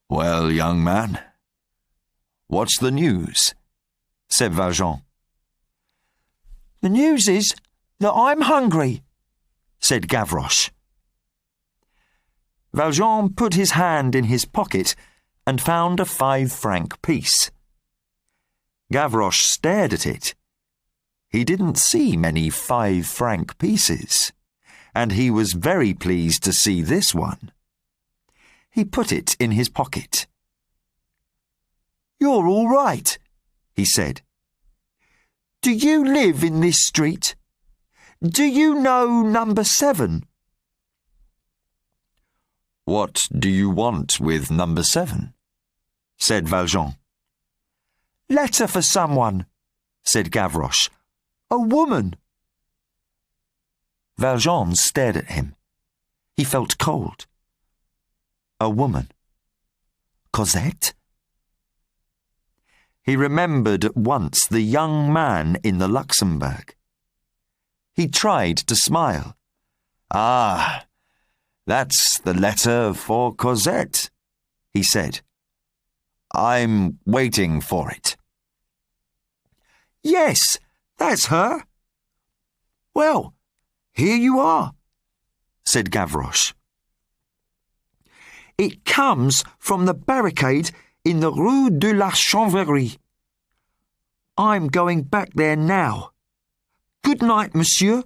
"Well, young man, what's the news?" said Valjean. "The news is that I'm hungry," said Gavroche. Valjean put his hand in his pocket and found a 5-franc piece. Gavroche stared at it. He didn't see many 5-franc pieces, and he was very pleased to see this one. He put it in his pocket. "You're all right," he said. "Do you live in this street? Do you know number 7? "What do you want with number 7? said Valjean. "Letter for someone," said Gavroche. "A woman." Valjean stared at him. He felt cold. A woman. Cosette? He remembered at once the young man in the Luxembourg. He tried to smile. "Ah, that's the letter for Cosette," he said. "I'm waiting for it." "Yes, that's her." "Well, here you are," said Gavroche. "It comes from the barricade in the Rue de la Chanvrerie. I'm going back there now. Good night, monsieur."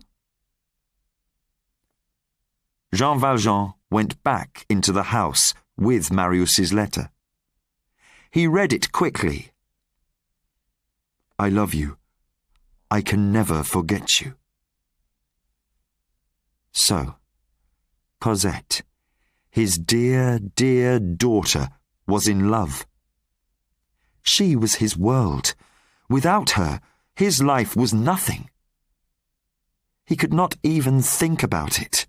Jean Valjean went back into the house with Marius's letter. He read it quickly. "I love you. I can never forget you." So, Cosette, his dear, dear daughter, was in love. She was his world. Without her, his life was nothing. He could not even think about it.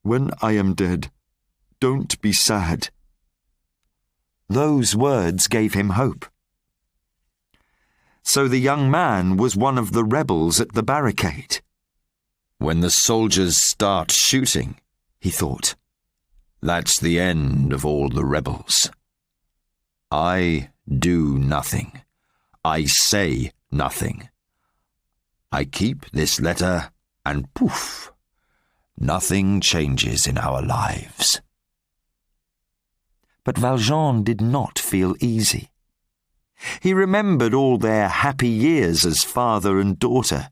"When I am dead, don't be sad." Those words gave him hope. So the young man was one of the rebels at the barricade. "When the soldiers start shooting," he thought, "that's the end of all the rebels. I do nothing. I say nothing. I keep this letter and poof, nothing changes in our lives." But Valjean did not feel easy. He remembered all their happy years as father and daughter,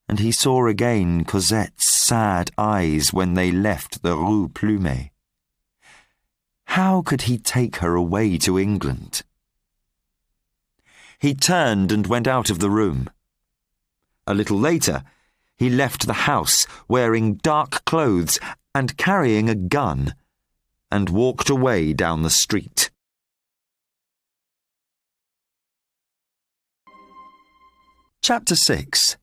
and he saw again Cosette's sad eyes when they left the Rue Plumet. How could he take her away to England? He turned and went out of the room. A little later, he left the house wearing dark clothes and carrying a gun, and walked away down the street. Chapter 6.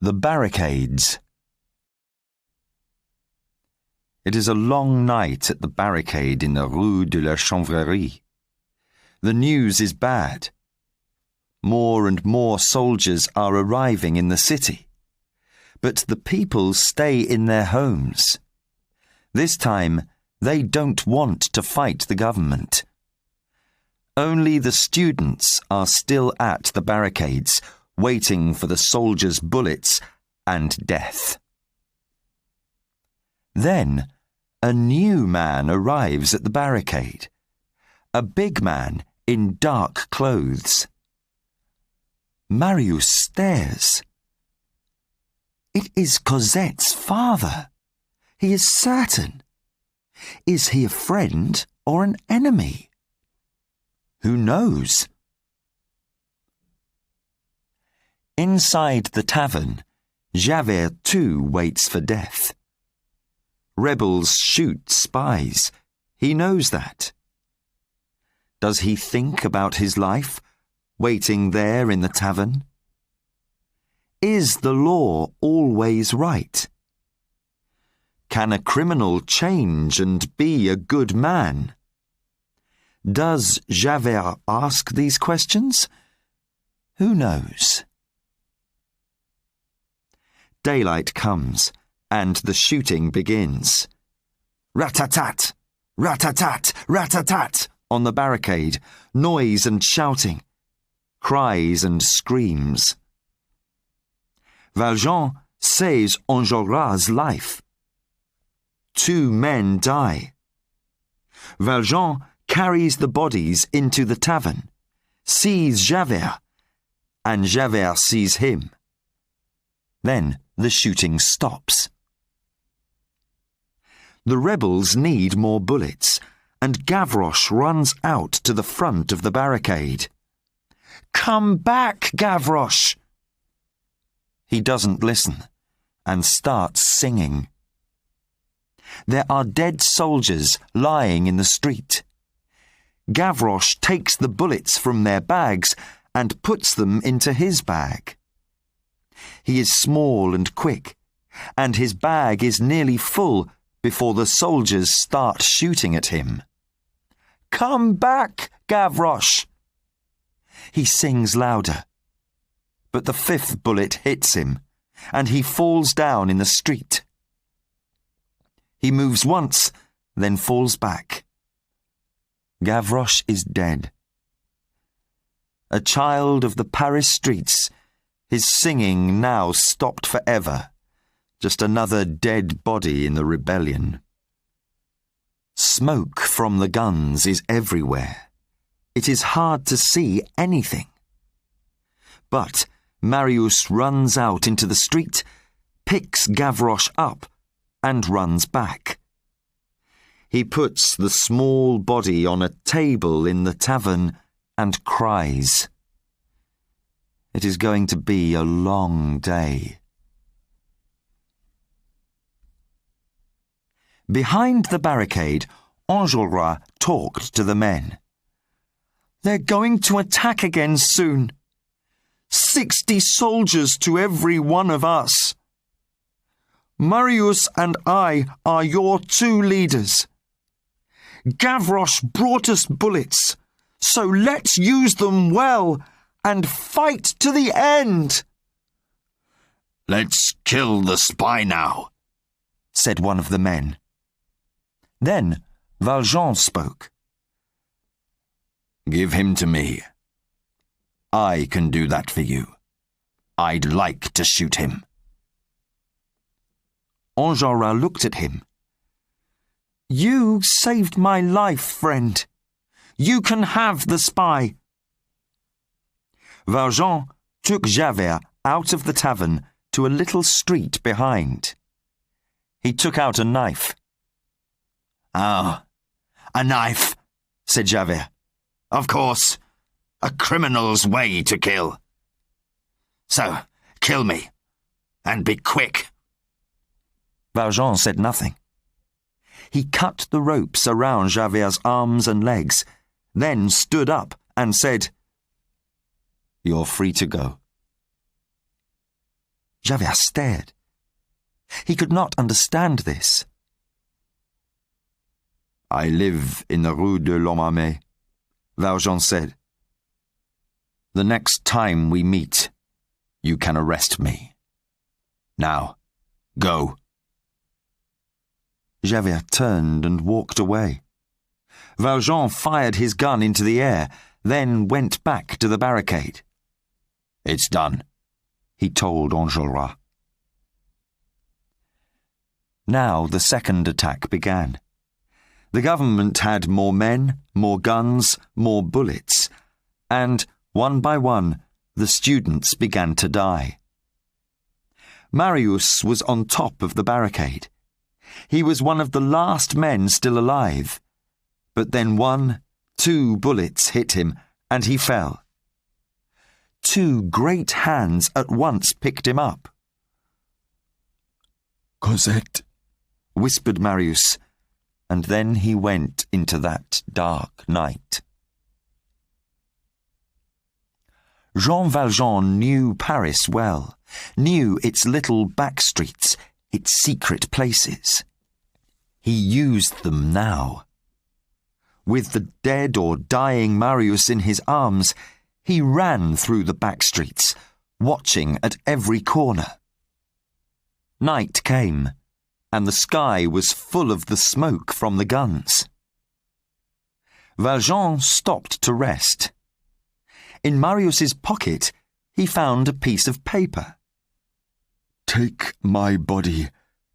The Barricades. It is a long night at the barricade in the Rue de la Chanvrerie. The news is bad. More and more soldiers are arriving in the city. But the people stay in their homes. This time, they don't want to fight the government. Only the students are still at the barricades, waiting for the soldiers' bullets and death. Then, a new man arrives at the barricade. A big man in dark clothes. Marius stares. It is Cosette's father. He is certain. Is he a friend or an enemy? Who knows? Inside the tavern, Javert too waits for death. Rebels shoot spies. He knows that. Does he think about his life, waiting there in the tavern? Is the law always right? Can a criminal change and be a good man? Does Javert ask these questions? Who knows? Daylight comes, and the shooting begins. Rat-tat-tat! Rat-tat-tat! Rat-tat-tat! On the barricade, noise and shouting, cries and screams. Valjean saves Enjolras' life. 2 men die. Valjean carries the bodies into the tavern, sees Javert, and Javert sees him. Then the shooting stops. The rebels need more bullets, and Gavroche runs out to the front of the barricade. "Come back, Gavroche!" He doesn't listen and starts singing. There are dead soldiers lying in the street. Gavroche takes the bullets from their bags and puts them into his bag. He is small and quick, and his bag is nearly full before the soldiers start shooting at him. "Come back, Gavroche!" He sings louder, but the 5th bullet hits him, and he falls down in the street. He moves once, then falls back. Gavroche is dead. A child of the Paris streets, his singing now stopped forever, just another dead body in the rebellion. Smoke from the guns is everywhere. It is hard to see anything. But Marius runs out into the street, picks Gavroche up, and runs back. He puts the small body on a table in the tavern and cries. It is going to be a long day. Behind the barricade, Enjolras talked to the men. "They're going to attack again soon. 60 soldiers to every one of us. Marius and I are your 2 leaders. Gavroche brought us bullets, so let's use them well and fight to the end." "Let's kill the spy now," said one of the men. Then Valjean spoke. "Give him to me. I can do that for you. I'd like to shoot him." Enjolras looked at him. "You saved my life, friend. You can have the spy." Valjean took Javert out of the tavern to a little street behind. He took out a knife. "Ah, a knife," said Javert. "Of course, a criminal's way to kill. So, kill me, and be quick." Valjean said nothing. He cut the ropes around Javert's arms and legs, then stood up and said, "You're free to go." Javert stared. He could not understand this. "I live in the Rue de l'Homme Armé," Valjean said. "The next time we meet, you can arrest me. Now, go." Javert turned and walked away. Valjean fired his gun into the air, then went back to the barricade. "It's done," he told Enjolras. Now the second attack began. The government had more men, more guns, more bullets, and, one by one, the students began to die. Marius was on top of the barricade. He was one of the last men still alive, but then 1, 2 bullets hit him and he fell. 2 great hands at once picked him up. "Cosette," whispered Marius, and then he went into that dark night. Jean Valjean knew Paris well, knew its little back streets, its secret places. He used them now. With the dead or dying Marius in his arms, he ran through the back streets, watching at every corner. Night came, and the sky was full of the smoke from the guns. Valjean stopped to rest. In Marius's pocket, he found a piece of paper. "Take my body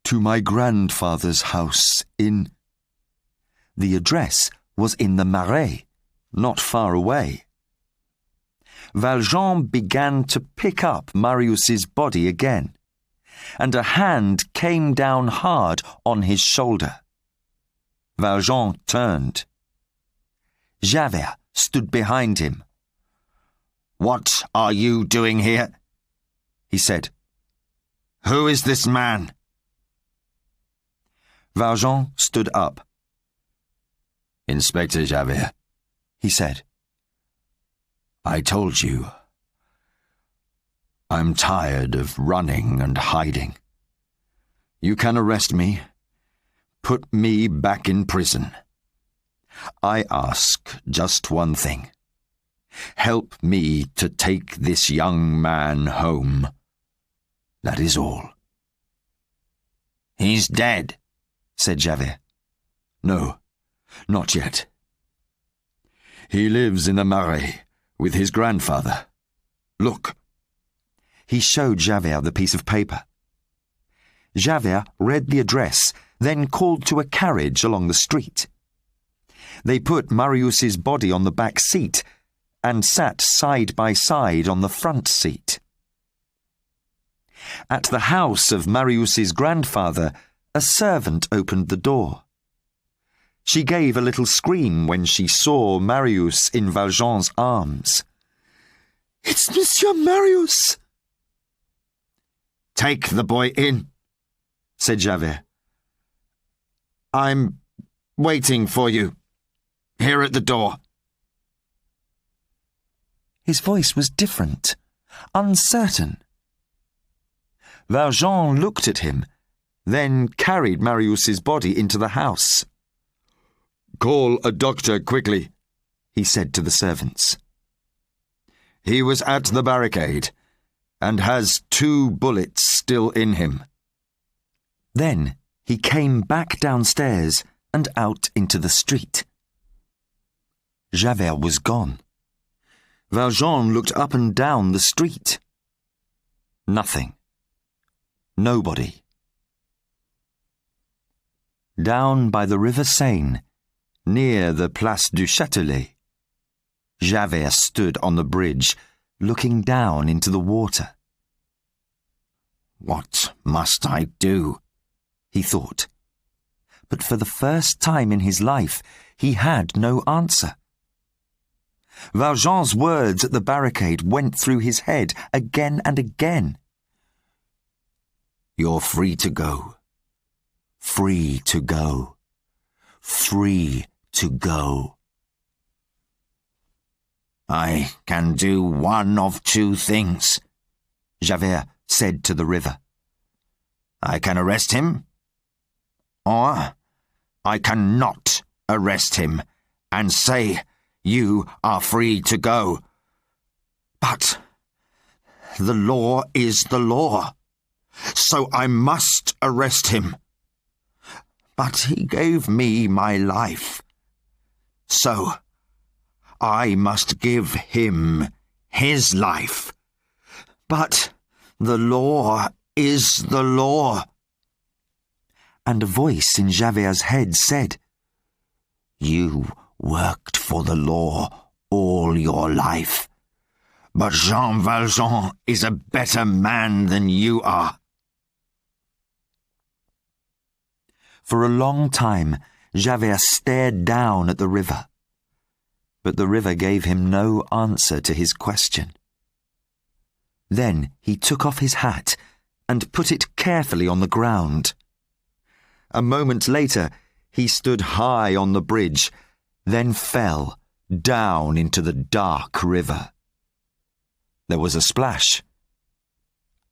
to my grandfather's house in—" The address was in the Marais, not far away. Valjean began to pick up Marius's body again, and a hand came down hard on his shoulder. Valjean turned. Javert stood behind him. "What are you doing here?" he said. "Who is this man?" Valjean stood up. "Inspector Javert," he said. "I told you. I'm tired of running and hiding. You can arrest me. Put me back in prison. I ask just one thing. Help me to take this young man home. That is all." "He's dead," said Javert. "No, not yet. He lives in the Marais with his grandfather. Look." He showed Javert the piece of paper. Javert read the address, then called to a carriage along the street. They put Marius's body on the back seat and sat side by side on the front seat. At the house of Marius's grandfather, a servant opened the door. She gave a little scream when she saw Marius in Valjean's arms. "It's Monsieur Marius!" "Take the boy in," said Javert. "I'm waiting for you, here at the door." His voice was different, uncertain. Valjean looked at him, then carried Marius's body into the house. "Call a doctor quickly," he said to the servants. "He was at the barricade and has 2 bullets still in him." Then he came back downstairs and out into the street. Javert was gone. Valjean looked up and down the street. Nothing. Nobody. Down by the river Seine, near the Place du Châtelet, Javert stood on the bridge, looking down into the water. "What must I do?" he thought. But for the first time in his life, he had no answer. Valjean's words at the barricade went through his head again and again. "You're free to go. Free to go. Free to go." "I can do one of 2 things," Javert said to the river. "I can arrest him, or I cannot arrest him and say you are free to go. But the law is the law, so I must arrest him. But he gave me my life, so I must give him his life. But the law is the law." And a voice in Javert's head said, "You worked for the law all your life, but Jean Valjean is a better man than you are." For a long time, Javert stared down at the river. But the river gave him no answer to his question. Then he took off his hat and put it carefully on the ground. A moment later, he stood high on the bridge, then fell down into the dark river. There was a splash,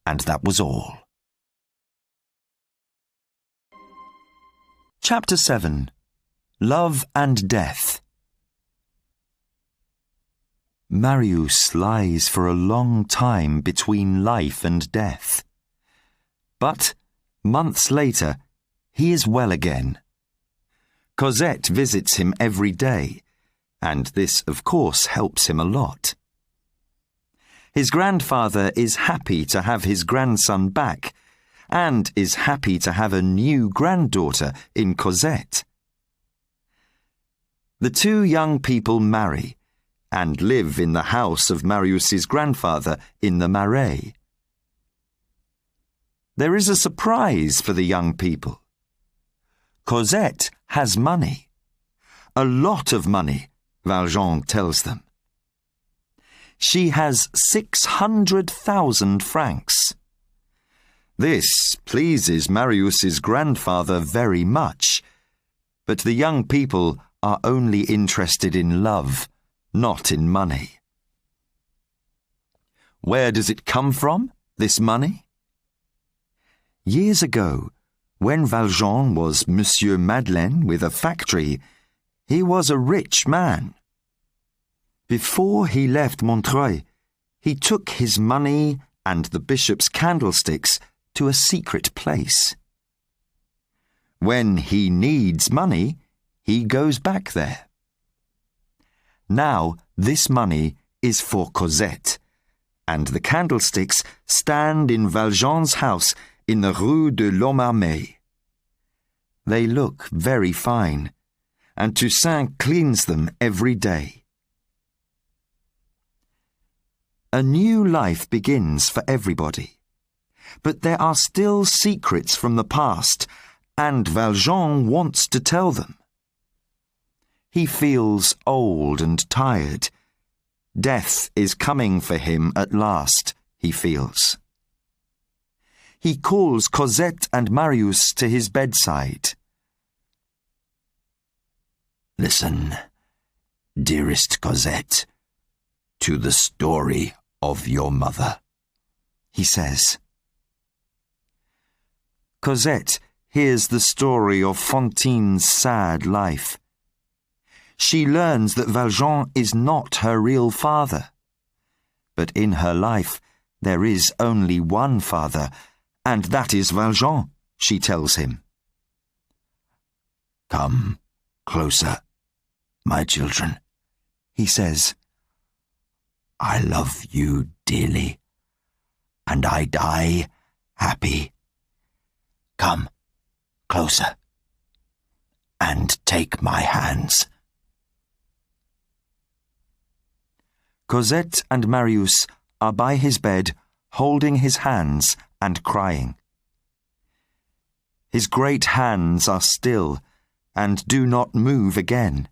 and that was all. Chapter 7. Love and Death. Marius lies for a long time between life and death. But, months later, he is well again. Cosette visits him every day, and this, of course, helps him a lot. His grandfather is happy to have his grandson back, and is happy to have a new granddaughter in Cosette. The two young people marry, and live in the house of Marius's grandfather in the Marais. There is a surprise for the young people. Cosette has money. A lot of money, Valjean tells them. She has 600,000 francs. This pleases Marius's grandfather very much, but the young people are only interested in love, not in money. Where does it come from, this money? Years ago, when Valjean was Monsieur Madeleine with a factory, he was a rich man. Before he left Montreuil, he took his money and the bishop's candlesticks to a secret place. When he needs money, he goes back there. Now this money is for Cosette, and the candlesticks stand in Valjean's house in the Rue de l'Homme-Armé. They look very fine, and Toussaint cleans them every day. A new life begins for everybody, but there are still secrets from the past, and Valjean wants to tell them. He feels old and tired. Death is coming for him at last, he feels. He calls Cosette and Marius to his bedside. Listen, dearest Cosette, to the story of your mother, he says. Cosette hears the story of Fantine's sad life. She learns that Valjean is not her real father. But in her life there is only one father, and that is Valjean, she tells him. Come closer, my children, he says. I love you dearly, and I die happy. Come closer, and take my hands. Cosette and Marius are by his bed, holding his hands and crying. His great hands are still and do not move again.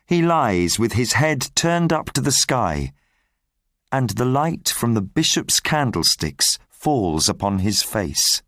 He lies with his head turned up to the sky, and the light from the bishop's candlesticks falls upon his face.